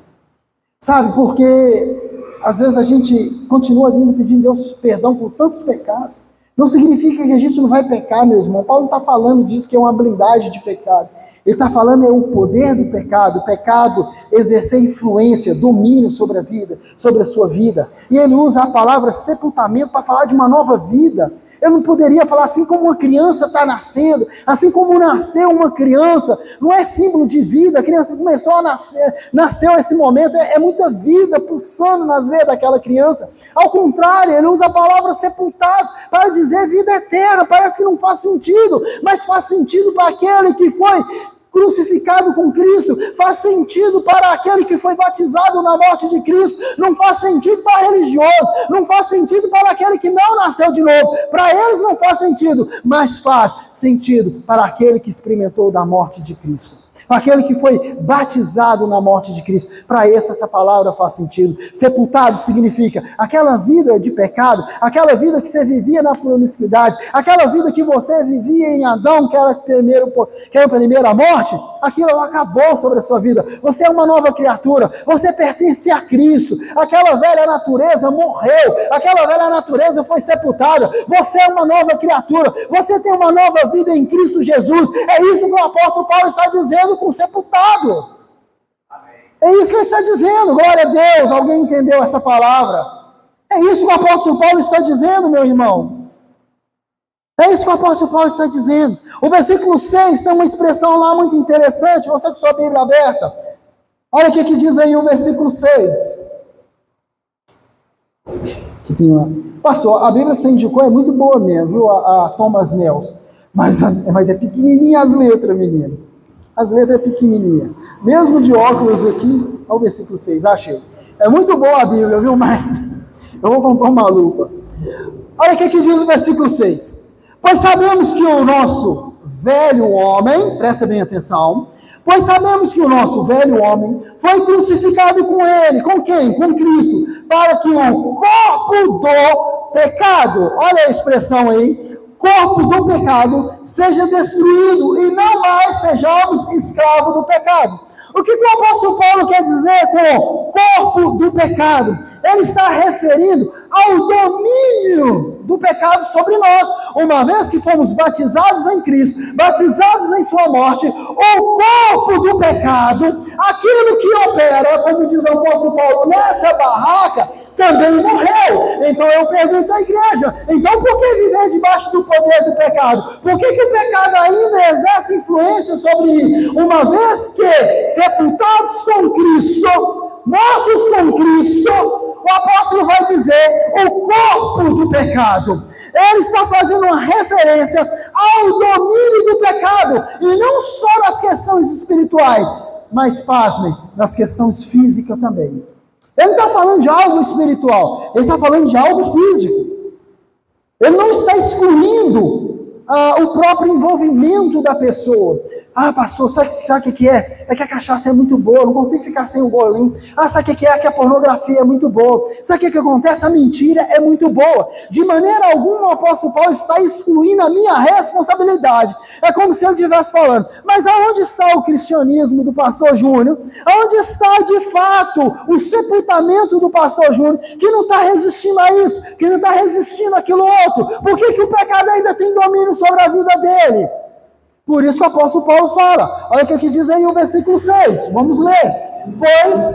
A: Sabe, porque às vezes a gente continua indo pedindo a Deus perdão por tantos pecados. Não significa que a gente não vai pecar, meu irmão. Paulo não está falando disso, que é uma blindagem de pecado. Ele está falando o poder do pecado, o pecado exercer influência, domínio sobre a vida, sobre a sua vida. E ele usa a palavra sepultamento para falar de uma nova vida. Eu não poderia falar assim como uma criança está nascendo, assim como nasceu uma criança, não é símbolo de vida, a criança começou a nascer, nasceu esse momento, é muita vida pulsando nas veias daquela criança. Ao contrário, ele usa a palavra sepultados para dizer vida eterna. Parece que não faz sentido, mas faz sentido para aquele que foi crucificado com Cristo, faz sentido para aquele que foi batizado na morte de Cristo, não faz sentido para religioso, não faz sentido para aquele que não nasceu de novo, para eles não faz sentido, mas faz sentido para aquele que experimentou da morte de Cristo, para aquele que foi batizado na morte de Cristo. Para essa palavra faz sentido. Sepultado significa aquela vida de pecado, aquela vida que você vivia na promiscuidade, aquela vida que você vivia em Adão, que era a primeira morte, aquilo acabou sobre a sua vida. Você é uma nova criatura, você pertence a Cristo. Aquela velha natureza morreu, aquela velha natureza foi sepultada. Você é uma nova criatura, você tem uma nova vida em Cristo Jesus. É isso que o apóstolo Paulo está dizendo com sepultado. É isso que ele está dizendo. Glória a Deus. Alguém entendeu essa palavra? É isso que o apóstolo Paulo está dizendo, meu irmão. É isso que o apóstolo Paulo está dizendo. O versículo 6 tem uma expressão lá muito interessante. Você com sua Bíblia aberta, olha o que diz aí o versículo 6. Que tem uma... Pastor, a Bíblia que você indicou é muito boa mesmo, viu? A Thomas Nelson. Mas é pequenininha as letras, menino. As letras é pequenininha. Mesmo de óculos aqui, olha o versículo 6, achei. É muito boa a Bíblia, viu? Mas eu vou comprar uma lupa. Olha o que diz o versículo 6. Pois sabemos que o nosso velho homem, presta bem atenção, pois sabemos que o nosso velho homem foi crucificado com ele. Com quem? Com Cristo. Para que o corpo do pecado, olha a expressão aí, corpo do pecado seja destruído e não mais sejamos escravos do pecado. O que o apóstolo Paulo quer dizer com corpo do pecado? Ele está referindo ao domínio do pecado sobre nós. Uma vez que fomos batizados em Cristo, batizados em sua morte, o corpo do pecado, aquilo que opera, como diz o apóstolo Paulo, nessa barraca, também morreu. Então eu pergunto à igreja, então por que viver debaixo do poder do pecado? Por que o pecado ainda exerce influência sobre mim? Uma vez que sepultados com Cristo, mortos com Cristo, o apóstolo vai dizer o corpo do pecado. Ele está fazendo uma referência ao domínio do pecado, e não só nas questões espirituais, mas, pasmem, nas questões físicas também. Ele não está falando de algo espiritual, ele está falando de algo físico. Ele não está excluindo o próprio envolvimento da pessoa. Pastor, sabe o que é? É que a cachaça é muito boa, eu não consigo ficar sem um golinho. Sabe o que é? É que a pornografia é muito boa. Sabe o que acontece? A mentira é muito boa. De maneira alguma o apóstolo Paulo está excluindo a minha responsabilidade. É como se ele estivesse falando, mas aonde está o cristianismo do pastor Júnior? Aonde está de fato o sepultamento do pastor Júnior, que não está resistindo a isso, que não está resistindo àquilo outro? Por que o pecado ainda tem domínio sobre a vida dele? Por isso que o apóstolo Paulo fala, olha o que diz aí o versículo 6, vamos ler. Pois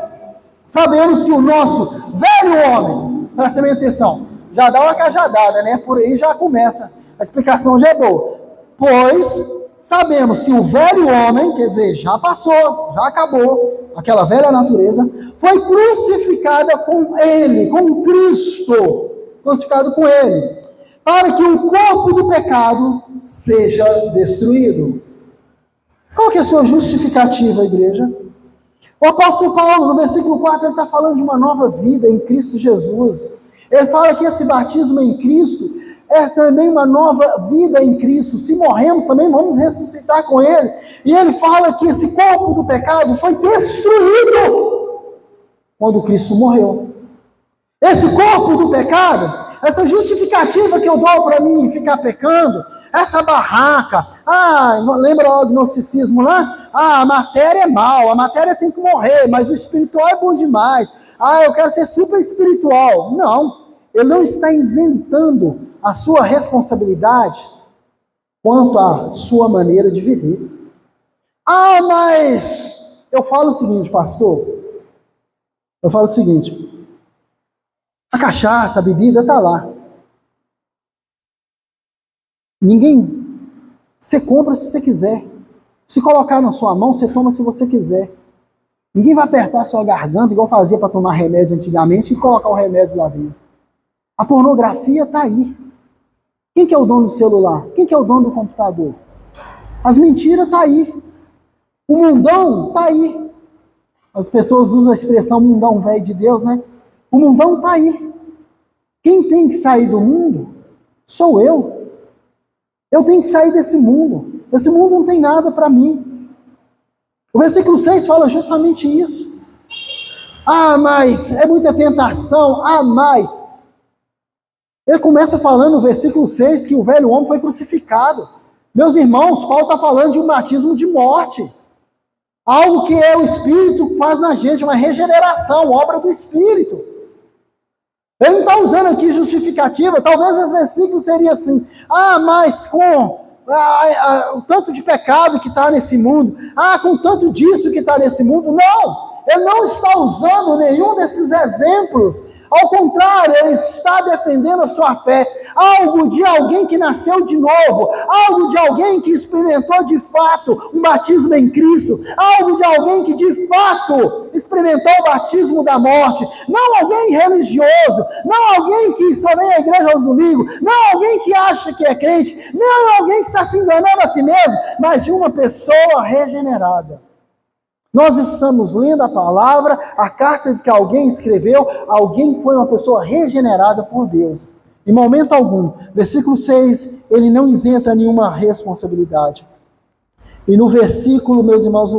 A: sabemos que o nosso velho homem, presta bem atenção, já dá uma cajadada, né? Por aí já começa, a explicação já é boa. Pois sabemos que o velho homem, quer dizer, já passou, já acabou, aquela velha natureza, foi crucificada com ele, com Cristo, crucificado com ele, para que o corpo do pecado seja destruído. Qual que é a sua justificativa, igreja? O apóstolo Paulo, no versículo 4, ele está falando de uma nova vida em Cristo Jesus. Ele fala que esse batismo em Cristo é também uma nova vida em Cristo. Se morremos também, vamos ressuscitar com Ele. E ele fala que esse corpo do pecado foi destruído quando Cristo morreu. Esse corpo do pecado, essa justificativa que eu dou para mim ficar pecando, essa barraca, lembra o gnosticismo lá? A matéria é mal, a matéria tem que morrer, mas o espiritual é bom demais. Eu quero ser super espiritual. Não, ele não está isentando a sua responsabilidade quanto à sua maneira de viver. Mas eu falo o seguinte, pastor, a cachaça, a bebida está lá. Você compra se você quiser. Se colocar na sua mão, você toma se você quiser. Ninguém vai apertar a sua garganta, igual fazia para tomar remédio antigamente, e colocar o remédio lá dentro. A pornografia está aí. Quem que é o dono do celular? Quem que é o dono do computador? As mentiras estão aí. O mundão está aí. As pessoas usam a expressão mundão velho de Deus, né? O mundão está aí. Quem tem que sair do mundo sou eu. Eu tenho que sair desse mundo. Esse mundo não tem nada para mim. O versículo 6 fala justamente isso. Mas é muita tentação. Mas ele começa falando no versículo 6 que o velho homem foi crucificado. Meus irmãos, Paulo está falando de um batismo de morte. Algo que é o Espírito que faz na gente, uma regeneração, obra do Espírito. Ele não está usando aqui justificativa, talvez esse versículo seria assim, mas com o tanto de pecado que está nesse mundo, com tanto disso que está nesse mundo. Não, ele não está usando nenhum desses exemplos. Ao contrário, ele está defendendo a sua fé, algo de alguém que nasceu de novo, algo de alguém que experimentou de fato um batismo em Cristo, algo de alguém que de fato experimentou o batismo da morte, não alguém religioso, não alguém que só vem à igreja aos domingos, não alguém que acha que é crente, não alguém que está se enganando a si mesmo, mas de uma pessoa regenerada. Nós estamos lendo a palavra, a carta que alguém escreveu, alguém que foi uma pessoa regenerada por Deus. Em momento algum, versículo 6, ele não isenta nenhuma responsabilidade. E no versículo, meus irmãos,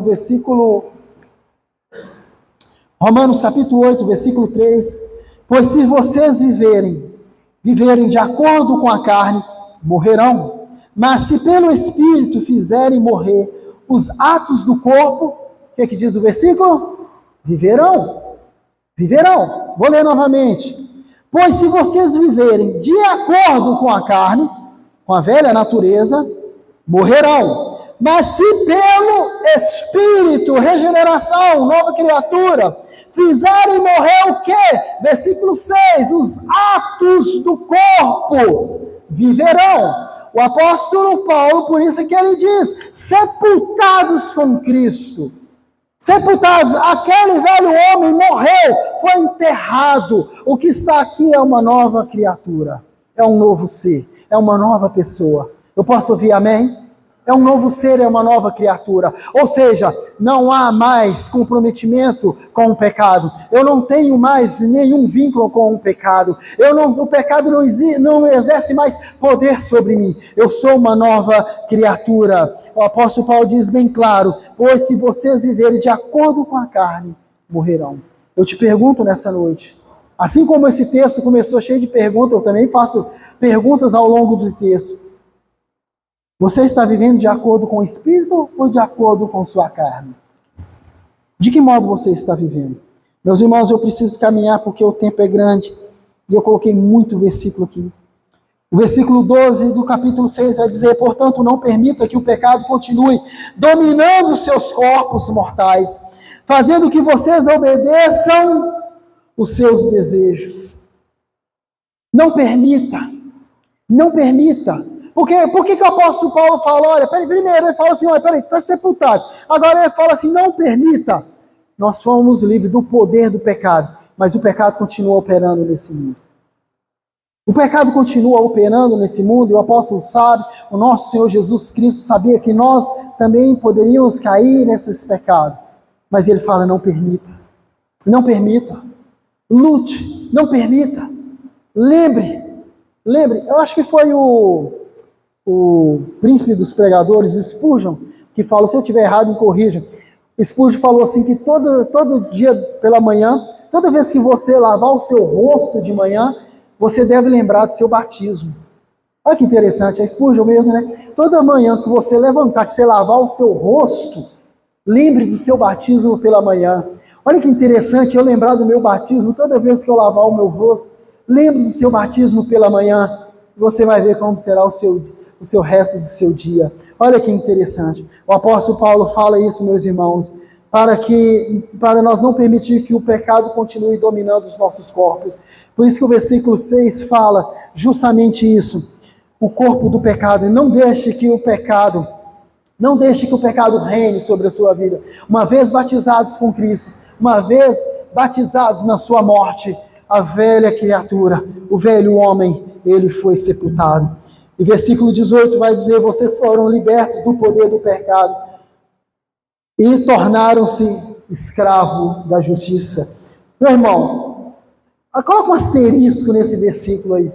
A: Romanos capítulo 8, versículo 3, pois se vocês viverem de acordo com a carne, morrerão. Mas se pelo Espírito fizerem morrer os atos do corpo, o que diz o versículo? Viverão. Vou ler novamente. Pois se vocês viverem de acordo com a carne, com a velha natureza, morrerão. Mas se pelo Espírito, regeneração, nova criatura, fizerem morrer o quê? Versículo 6, os atos do corpo, viverão. O apóstolo Paulo, por isso que ele diz, sepultados com Cristo. Sepultados, aquele velho homem morreu, foi enterrado. O que está aqui é uma nova criatura, é um novo ser, é uma nova pessoa. Eu posso ouvir amém? é um novo ser, é uma nova criatura. Ou seja, não há mais comprometimento com o pecado. Eu não tenho mais nenhum vínculo com o pecado. O pecado não exerce mais poder sobre mim. Eu sou uma nova criatura. O apóstolo Paulo diz bem claro: pois se vocês viverem de acordo com a carne, morrerão. Eu te pergunto nessa noite, assim como esse texto começou cheio de perguntas, eu também faço perguntas ao longo do texto. Você está vivendo de acordo com o Espírito ou de acordo com sua carne? De que modo você está vivendo? Meus irmãos, eu preciso caminhar porque o tempo é grande e eu coloquei muito versículo aqui. O versículo 12 do capítulo 6 vai dizer: portanto, não permita que o pecado continue dominando seus corpos mortais, fazendo que vocês obedeçam os seus desejos. Não permita, não permita. Por que o apóstolo Paulo fala, olha, primeiro ele fala assim, olha, peraí, está sepultado. Agora ele fala assim, não permita. Nós fomos livres do poder do pecado, mas o pecado continua operando nesse mundo. O pecado continua operando nesse mundo, e o apóstolo sabe, o nosso Senhor Jesus Cristo sabia que nós também poderíamos cair nesses pecados. Mas ele fala, não permita. Não permita. Lute, não permita. Lembre, eu acho que foi o príncipe dos pregadores, Spurgeon, que falou, se eu estiver errado, me corrija. Spurgeon falou assim, que todo dia pela manhã, toda vez que você lavar o seu rosto de manhã, você deve lembrar do seu batismo. Olha que interessante, é Spurgeon mesmo, né? Toda manhã que você levantar, que você lavar o seu rosto, lembre do seu batismo pela manhã. Olha que interessante, eu lembrar do meu batismo, toda vez que eu lavar o meu rosto, lembre do seu batismo pela manhã, e você vai ver como será o seu resto do seu dia. Olha que interessante. O apóstolo Paulo fala isso, meus irmãos, para nós não permitir que o pecado continue dominando os nossos corpos. Por isso que o versículo 6 fala justamente isso. O corpo do pecado. Não deixe que o pecado reine sobre a sua vida. Uma vez batizados com Cristo, uma vez batizados na sua morte, a velha criatura, o velho homem, ele foi sepultado. E versículo 18 vai dizer, vocês foram libertos do poder do pecado e tornaram-se escravo da justiça. Meu irmão, coloca um asterisco nesse versículo aí,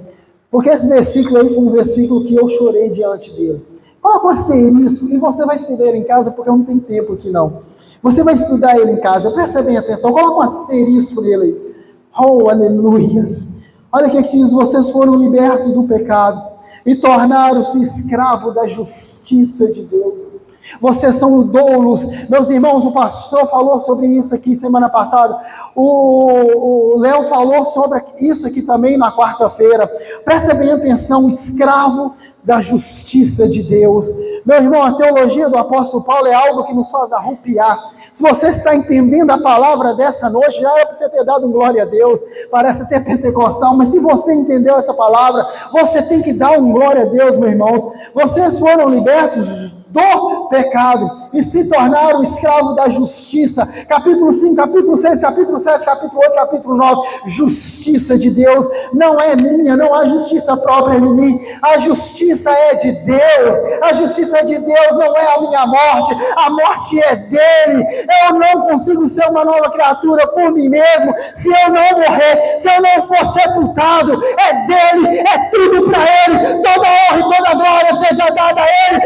A: porque esse versículo aí foi um versículo que eu chorei diante dele. Coloca um asterisco e você vai estudar ele em casa, porque eu não tenho tempo aqui não. Você vai estudar ele em casa, presta bem atenção, coloca um asterisco nele aí. Oh, aleluias! Olha o que diz, vocês foram libertos do pecado e tornaram-se escravos da justiça de Deus. Vocês são doulos. Meus irmãos, o pastor falou sobre isso aqui semana passada. O Léo falou sobre isso aqui também na quarta-feira. Presta bem atenção, escravo da justiça de Deus. Meu irmão, a teologia do apóstolo Paulo é algo que nos faz arrupiar. Se você está entendendo a palavra dessa noite, já era para você ter dado glória a Deus. Parece até pentecostal, mas se você entendeu essa palavra, você tem que dar um glória a Deus, meus irmãos. Vocês foram libertos do pecado e se tornaram escravos da justiça. Capítulo 5, capítulo 6, capítulo 7, capítulo 8, capítulo 9. Justiça de Deus não é minha, não há justiça própria em mim. A justiça é de Deus. A justiça de Deus não é a minha morte. A morte é dele. Eu não consigo ser uma nova criatura por mim mesmo se eu não morrer, se eu não for sepultado. É dele, é tudo para ele. Toda honra e toda glória seja dada a ele.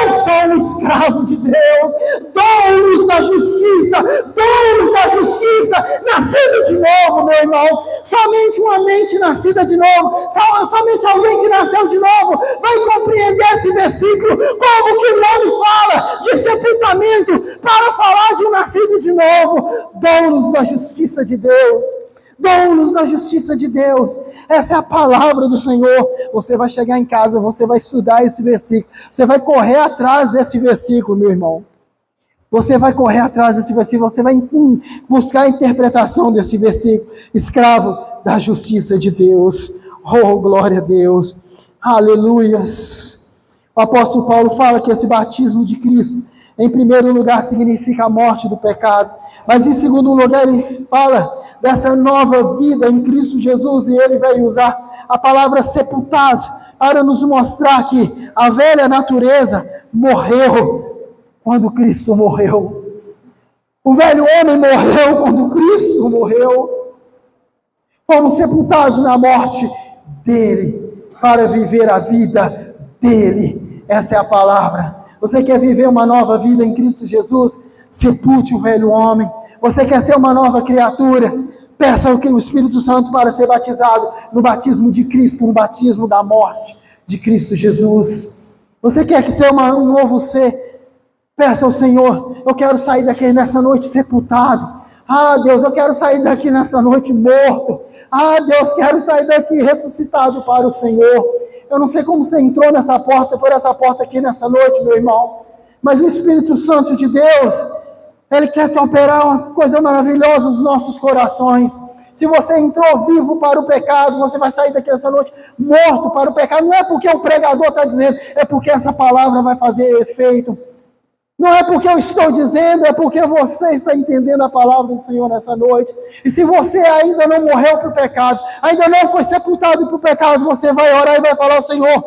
A: Eu sou um escravo de Deus, donos da justiça, nascido de novo, meu irmão. Somente uma mente nascida de novo, somente alguém que nasceu de novo vai compreender esse versículo, como que o nome fala de sepultamento para falar de um nascido de novo, donos da justiça de Deus. Donos da justiça de Deus. Essa é a palavra do Senhor. Você vai chegar em casa, você vai estudar esse versículo, você vai correr atrás desse versículo, meu irmão. Você vai correr atrás desse versículo, você vai buscar a interpretação desse versículo. Escravo da justiça de Deus. Oh, glória a Deus. Aleluias. O apóstolo Paulo fala que esse batismo de Cristo, em primeiro lugar, significa a morte do pecado. Mas em segundo lugar, ele fala dessa nova vida em Cristo Jesus. E ele vai usar a palavra sepultado para nos mostrar que a velha natureza morreu quando Cristo morreu. O velho homem morreu quando Cristo morreu. Fomos sepultados na morte dele, para viver a vida dele. Essa é a palavra. Você quer viver uma nova vida em Cristo Jesus? Sepulte o velho homem. Você quer ser uma nova criatura? Peça o Espírito Santo para ser batizado no batismo de Cristo, no batismo da morte de Cristo Jesus. Você quer ser um novo ser? Peça ao Senhor: eu quero sair daqui nessa noite sepultado. Ah, Deus, eu quero sair daqui nessa noite morto. Ah, Deus, quero sair daqui ressuscitado para o Senhor. Eu não sei como você entrou nessa porta, por essa porta aqui nessa noite, meu irmão, mas o Espírito Santo de Deus, Ele quer te operar uma coisa maravilhosa nos nossos corações. Se você entrou vivo para o pecado, você vai sair daqui essa noite morto para o pecado. Não é porque o pregador está dizendo, é porque essa palavra vai fazer efeito. Não é porque eu estou dizendo, é porque você está entendendo a palavra do Senhor nessa noite. E se você ainda não morreu para o pecado, ainda não foi sepultado para o pecado, você vai orar e vai falar ao Senhor: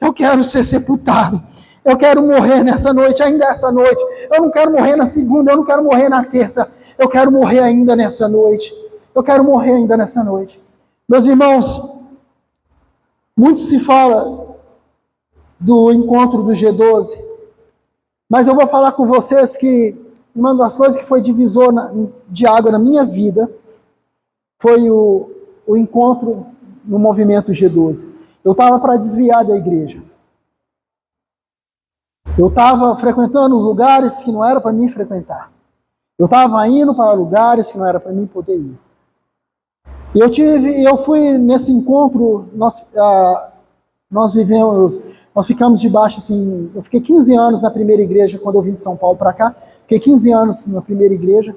A: eu quero ser sepultado. Eu quero morrer nessa noite, ainda essa noite. Eu não quero morrer na segunda, eu não quero morrer na terça. Eu quero morrer ainda nessa noite. Eu quero morrer ainda nessa noite. Meus irmãos, muito se fala do encontro do G12. Mas eu vou falar com vocês que uma das coisas que foi divisor de água na minha vida foi o encontro no movimento G12. Eu estava para desviar da igreja. Eu estava frequentando lugares que não era para mim frequentar. Eu estava indo para lugares que não era para mim poder ir. E eu fui nesse encontro, nós ficamos debaixo, assim, eu fiquei 15 anos na primeira igreja, quando eu vim de São Paulo para cá, fiquei 15 anos na primeira igreja,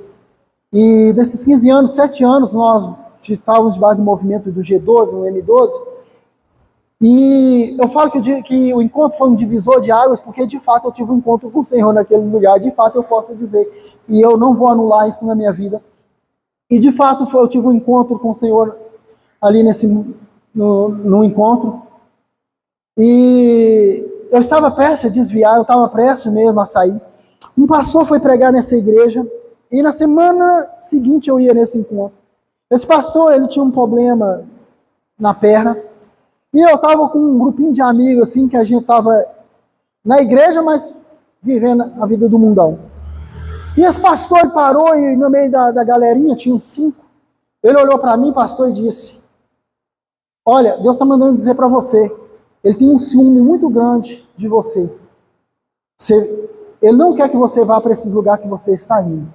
A: e desses 15 anos, 7 anos, nós estávamos debaixo do movimento do G12, o M12, e eu falo que o encontro foi um divisor de águas, porque de fato eu tive um encontro com o Senhor naquele lugar, de fato eu posso dizer, e eu não vou anular isso na minha vida, e de fato eu tive um encontro com o Senhor ali no encontro. E eu estava prestes a desviar, eu estava prestes mesmo a sair. Um pastor foi pregar nessa igreja, e na semana seguinte eu ia nesse encontro. Esse pastor, ele tinha um problema na perna, e eu estava com um grupinho de amigos, assim, que a gente estava na igreja, mas vivendo a vida do mundão. E esse pastor parou, e no meio da galerinha, tinha uns 5, ele olhou para mim, pastor, e disse: olha, Deus está mandando dizer para você, Ele tem um ciúme muito grande de você. Ele não quer que você vá para esses lugares que você está indo.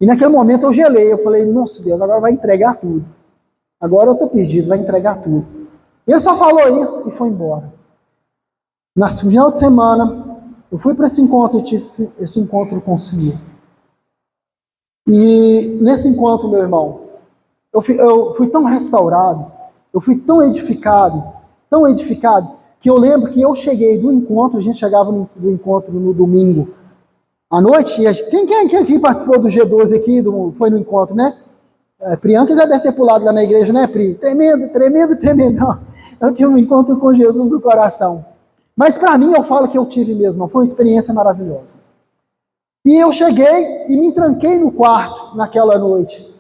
A: E naquele momento eu gelei, eu falei: nossa Deus, agora vai entregar tudo. Agora eu estou perdido, vai entregar tudo. E ele só falou isso e foi embora. No final de semana, eu fui para esse encontro e tive esse encontro com o Senhor. E nesse encontro, meu irmão, eu fui tão restaurado, eu fui tão edificado, que eu lembro que eu cheguei do encontro, a gente chegava do encontro no domingo à noite, e quem aqui participou do G12 aqui, foi no encontro, né? Prianca já deve ter pulado lá na igreja, né, Pri? Tremendo. Eu tive um encontro com Jesus no coração. Mas para mim, eu falo que eu tive mesmo, foi uma experiência maravilhosa. E eu cheguei e me tranquei no quarto naquela noite.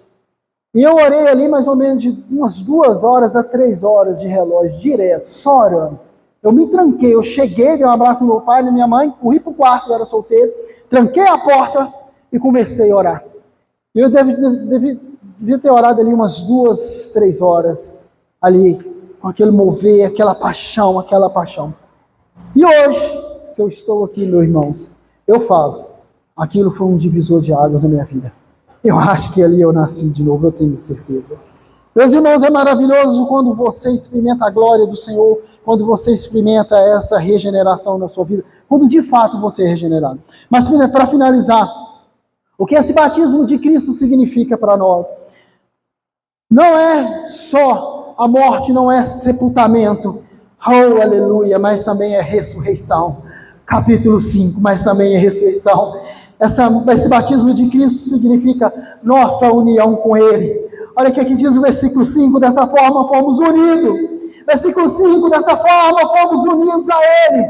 A: E eu orei ali mais ou menos de umas 2 horas a 3 horas de relógio, direto, só orando. Eu me tranquei, eu cheguei, dei um abraço no meu pai e na minha mãe, corri para o quarto, eu era solteiro, tranquei a porta e comecei a orar. Eu devia ter orado ali umas 2, 3 horas, ali, com aquele mover, aquela paixão. E hoje, se eu estou aqui, meus irmãos, eu falo, aquilo foi um divisor de águas na minha vida. Eu acho que ali eu nasci de novo, eu tenho certeza. Meus irmãos, é maravilhoso quando você experimenta a glória do Senhor, quando você experimenta essa regeneração na sua vida, quando de fato você é regenerado. Mas para finalizar, o que esse batismo de Cristo significa para nós? Não é só a morte, não é sepultamento, oh aleluia, mas também é ressurreição. Capítulo 5, mas também é ressurreição. Esse batismo de Cristo significa nossa união com Ele. Olha o que diz o versículo 5, dessa forma fomos unidos. Versículo 5, dessa forma fomos unidos a Ele.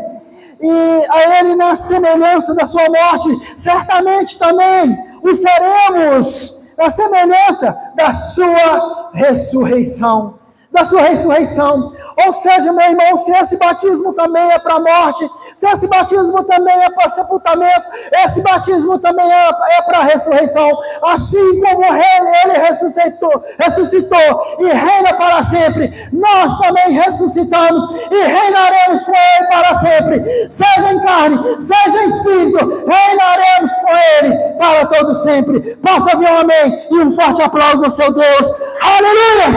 A: e a Ele na semelhança da sua morte, certamente também o seremos na semelhança da sua ressurreição. Da sua ressurreição. Ou seja, meu irmão, se esse batismo também é para a morte, se esse batismo também é para sepultamento, esse batismo também é para a ressurreição, assim como ele ressuscitou e reina para sempre, nós também ressuscitamos e reinaremos com ele para sempre, seja em carne, seja em espírito, reinaremos com ele para todo sempre. Possa ouvir um amém e um forte aplauso ao seu Deus. Aleluia!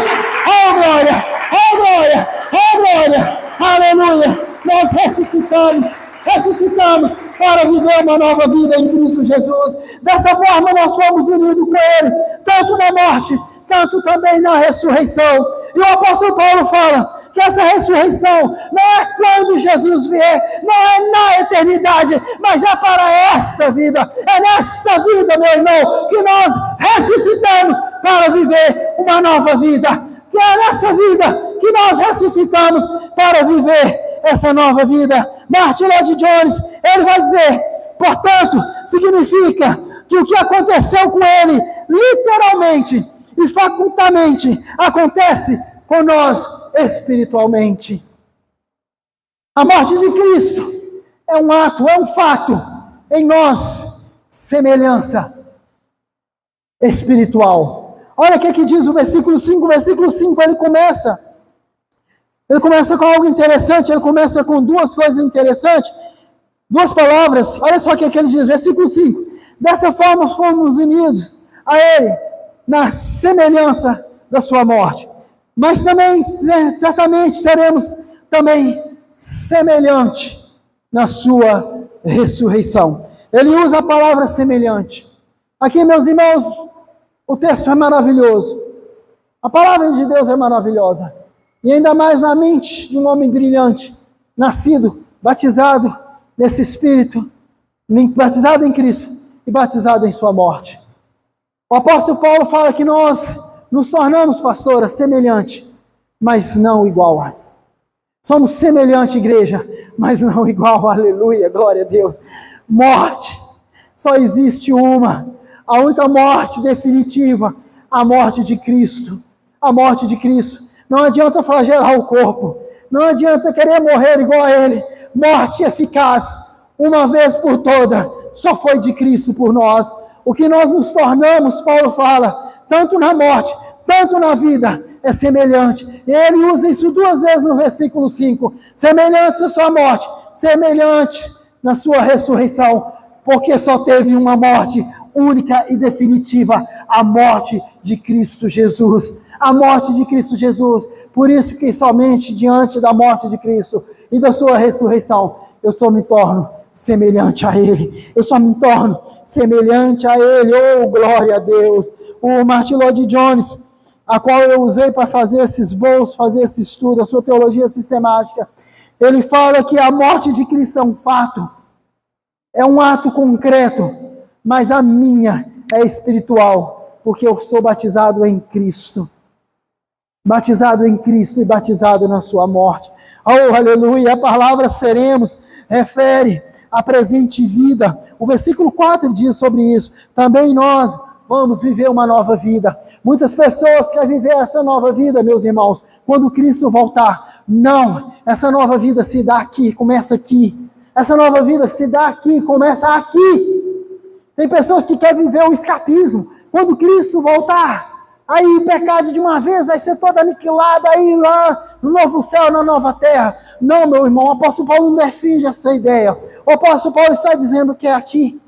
A: Oh glória! Oh glória! Oh glória! Aleluia! Nós ressuscitamos para viver uma nova vida em Cristo Jesus. Dessa forma nós fomos unidos com Ele, tanto na morte, tanto também na ressurreição. E o apóstolo Paulo fala que essa ressurreição não é quando Jesus vier, não é na eternidade, mas é para esta vida. É nesta vida, meu irmão, que nós ressuscitamos para viver uma nova vida. Que é nessa vida que nós ressuscitamos para viver essa nova vida. Martin Lloyd Jones, ele vai dizer, portanto, significa que o que aconteceu com ele, literalmente e facultamente, acontece com nós espiritualmente. A morte de Cristo é um ato, é um fato em nós, semelhança espiritual. Olha o que diz o versículo 5. O versículo 5, ele começa com algo interessante, ele começa com duas coisas interessantes, duas palavras. Olha só o que ele diz, versículo 5. Dessa forma fomos unidos a ele, na semelhança da sua morte. Mas também, certamente, seremos também semelhante na sua ressurreição. Ele usa a palavra semelhante. Aqui, meus irmãos, o texto é maravilhoso. A palavra de Deus é maravilhosa. E ainda mais na mente de um homem brilhante, nascido, batizado nesse Espírito, batizado em Cristo e batizado em sua morte. O apóstolo Paulo fala que nós nos tornamos, pastora, semelhante, mas não igual a. Somos semelhante, igreja, mas não igual, aleluia, glória a Deus. Morte, só existe uma. A única morte definitiva, a morte de Cristo. A morte de Cristo. Não adianta flagelar o corpo. Não adianta querer morrer igual a Ele. Morte eficaz, uma vez por toda, só foi de Cristo por nós. O que nós nos tornamos, Paulo fala, tanto na morte, tanto na vida, é semelhante. E ele usa isso duas vezes no versículo 5. Semelhante à sua morte, semelhante na sua ressurreição. Porque só teve uma morte única e definitiva, a morte de Cristo Jesus. A morte de Cristo Jesus. Por isso que somente diante da morte de Cristo e da sua ressurreição, eu só me torno semelhante a Ele. Eu só me torno semelhante a Ele. Oh, glória a Deus. O Martin Lloyd Jones, a qual eu usei para fazer esse esboço, fazer esse estudo, a sua teologia sistemática, ele fala que a morte de Cristo é um fato. É um ato concreto, mas a minha é espiritual, porque eu sou batizado em Cristo. Batizado em Cristo e batizado na sua morte. Oh, aleluia! A palavra seremos refere à presente vida. O versículo 4 diz sobre isso. Também nós vamos viver uma nova vida. Muitas pessoas querem viver essa nova vida, meus irmãos, quando Cristo voltar. Não, essa nova vida se dá aqui, começa aqui. Essa nova vida se dá aqui, começa aqui. Tem pessoas que querem viver o escapismo. Quando Cristo voltar, aí o pecado de uma vez vai ser todo aniquilado, aí lá no novo céu, na nova terra. Não, meu irmão, o apóstolo Paulo não defende essa ideia. O apóstolo Paulo está dizendo que é aqui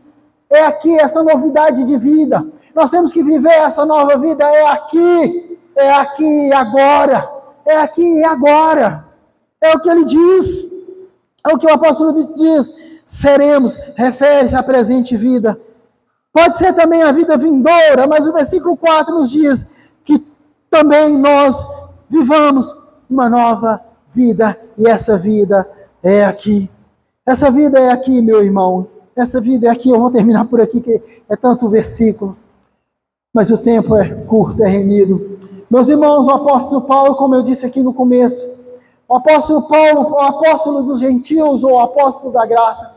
A: essa novidade de vida. Nós temos que viver essa nova vida, é aqui e agora. É aqui e agora. É o que ele diz. É o que o apóstolo diz, seremos, refere-se à presente vida. Pode ser também a vida vindoura, mas o versículo 4 nos diz que também nós vivamos uma nova vida, e essa vida é aqui. Essa vida é aqui, meu irmão. Essa vida é aqui, eu vou terminar por aqui, que é tanto versículo. Mas o tempo é curto, é remido. Meus irmãos, o apóstolo Paulo, como eu disse aqui no começo, O apóstolo Paulo, o apóstolo dos gentios, ou o apóstolo da graça,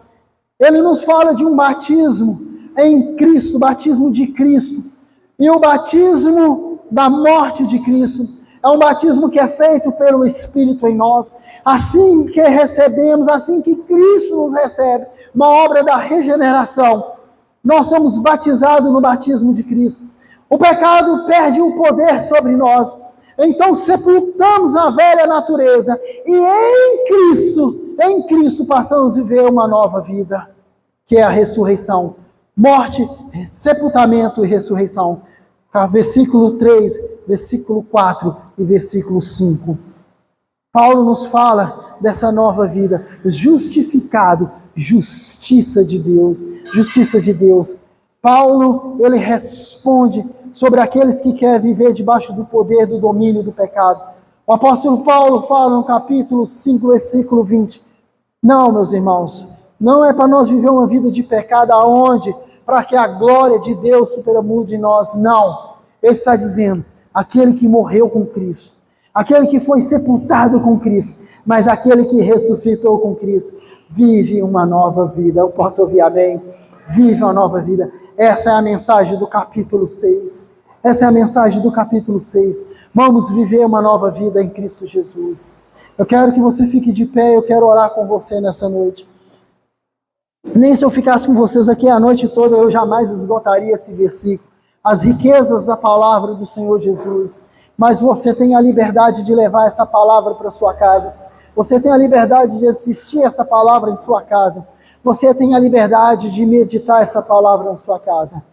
A: ele nos fala de um batismo em Cristo, batismo de Cristo. E o batismo da morte de Cristo é um batismo que é feito pelo Espírito em nós. Assim que recebemos, assim que Cristo nos recebe, uma obra da regeneração, nós somos batizados no batismo de Cristo. O pecado perde o poder sobre nós. Então sepultamos a velha natureza e em Cristo passamos a viver uma nova vida, que é a ressurreição. Morte, sepultamento e ressurreição. Versículo 3, versículo 4 e versículo 5. Paulo nos fala dessa nova vida, justificado, justiça de Deus, justiça de Deus. Paulo, ele responde sobre aqueles que querem viver debaixo do poder, do domínio do pecado. O apóstolo Paulo fala no capítulo 5, versículo 20. Não, meus irmãos, não é para nós viver uma vida de pecado aonde? Para que a glória de Deus superamude em nós. Não. Ele está dizendo, aquele que morreu com Cristo, aquele que foi sepultado com Cristo, mas aquele que ressuscitou com Cristo, vive uma nova vida. Eu posso ouvir amém? Vive uma nova vida. Essa é a mensagem do capítulo 6. Essa é a mensagem do capítulo 6. Vamos viver uma nova vida em Cristo Jesus. Eu quero que você fique de pé, eu quero orar com você nessa noite. Nem se eu ficasse com vocês aqui a noite toda, eu jamais esgotaria esse versículo. As riquezas da palavra do Senhor Jesus. Mas você tem a liberdade de levar essa palavra para sua casa. Você tem a liberdade de assistir essa palavra em sua casa. Você tem a liberdade de meditar essa palavra na sua casa.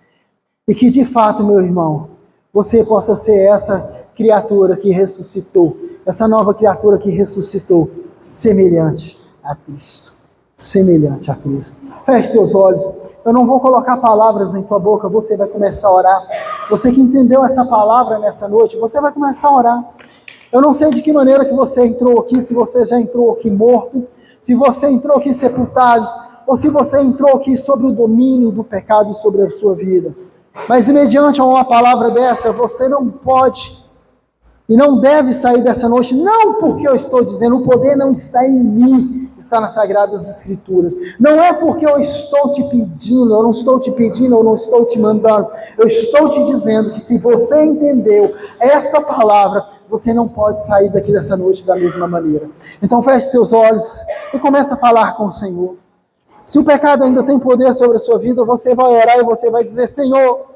A: E que de fato, meu irmão, você possa ser essa criatura que ressuscitou, essa nova criatura que ressuscitou, semelhante a Cristo. Semelhante a Cristo. Feche seus olhos. Eu não vou colocar palavras em tua boca, você vai começar a orar. Você que entendeu essa palavra nessa noite, você vai começar a orar. Eu não sei de que maneira que você entrou aqui, se você já entrou aqui morto, se você entrou aqui sepultado, ou se você entrou aqui sobre o domínio do pecado sobre a sua vida. Mas mediante uma palavra dessa, você não pode e não deve sair dessa noite, não porque eu estou dizendo, o poder não está em mim, está nas Sagradas Escrituras. Não é porque eu estou te pedindo, eu não estou te pedindo, eu não estou te mandando. Eu estou te dizendo que se você entendeu essa palavra, você não pode sair daqui dessa noite da mesma maneira. Então feche seus olhos e comece a falar com o Senhor. Se o pecado ainda tem poder sobre a sua vida, você vai orar e você vai dizer, Senhor,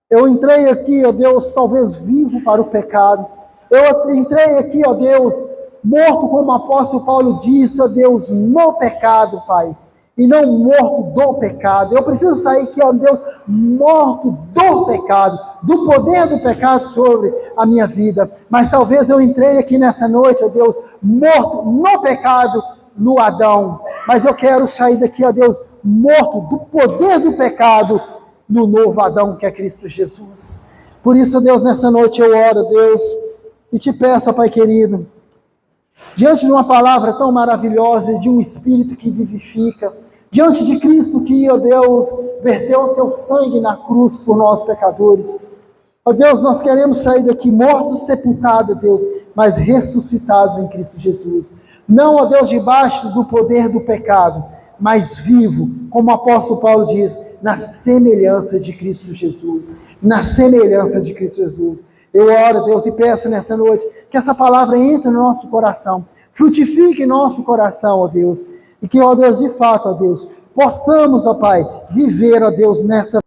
A: eu entrei aqui, ó Deus, talvez vivo para o pecado. Eu entrei aqui, ó Deus, morto, como o apóstolo Paulo disse, ó Deus, no pecado, Pai, e não morto do pecado. Eu preciso sair aqui, ó Deus, morto do pecado, do poder do pecado sobre a minha vida. Mas talvez eu entrei aqui nessa noite, ó Deus, morto no pecado, no Adão. Mas eu quero sair daqui, ó Deus, morto do poder do pecado, no novo Adão, que é Cristo Jesus. Por isso, Deus, nessa noite eu oro, Deus, e te peço, Pai querido, diante de uma palavra tão maravilhosa, de um Espírito que vivifica, diante de Cristo que, ó Deus, verteu o teu sangue na cruz por nós pecadores, ó Deus, nós queremos sair daqui mortos, sepultados, Deus, mas ressuscitados em Cristo Jesus. Não, ó Deus, debaixo do poder do pecado, mas vivo, como o apóstolo Paulo diz, na semelhança de Cristo Jesus. Na semelhança de Cristo Jesus. Eu oro, Deus, e peço nessa noite que essa palavra entre no nosso coração, frutifique em nosso coração, ó Deus, e que, ó Deus, de fato, ó Deus, possamos, ó Pai, viver, ó Deus, nessa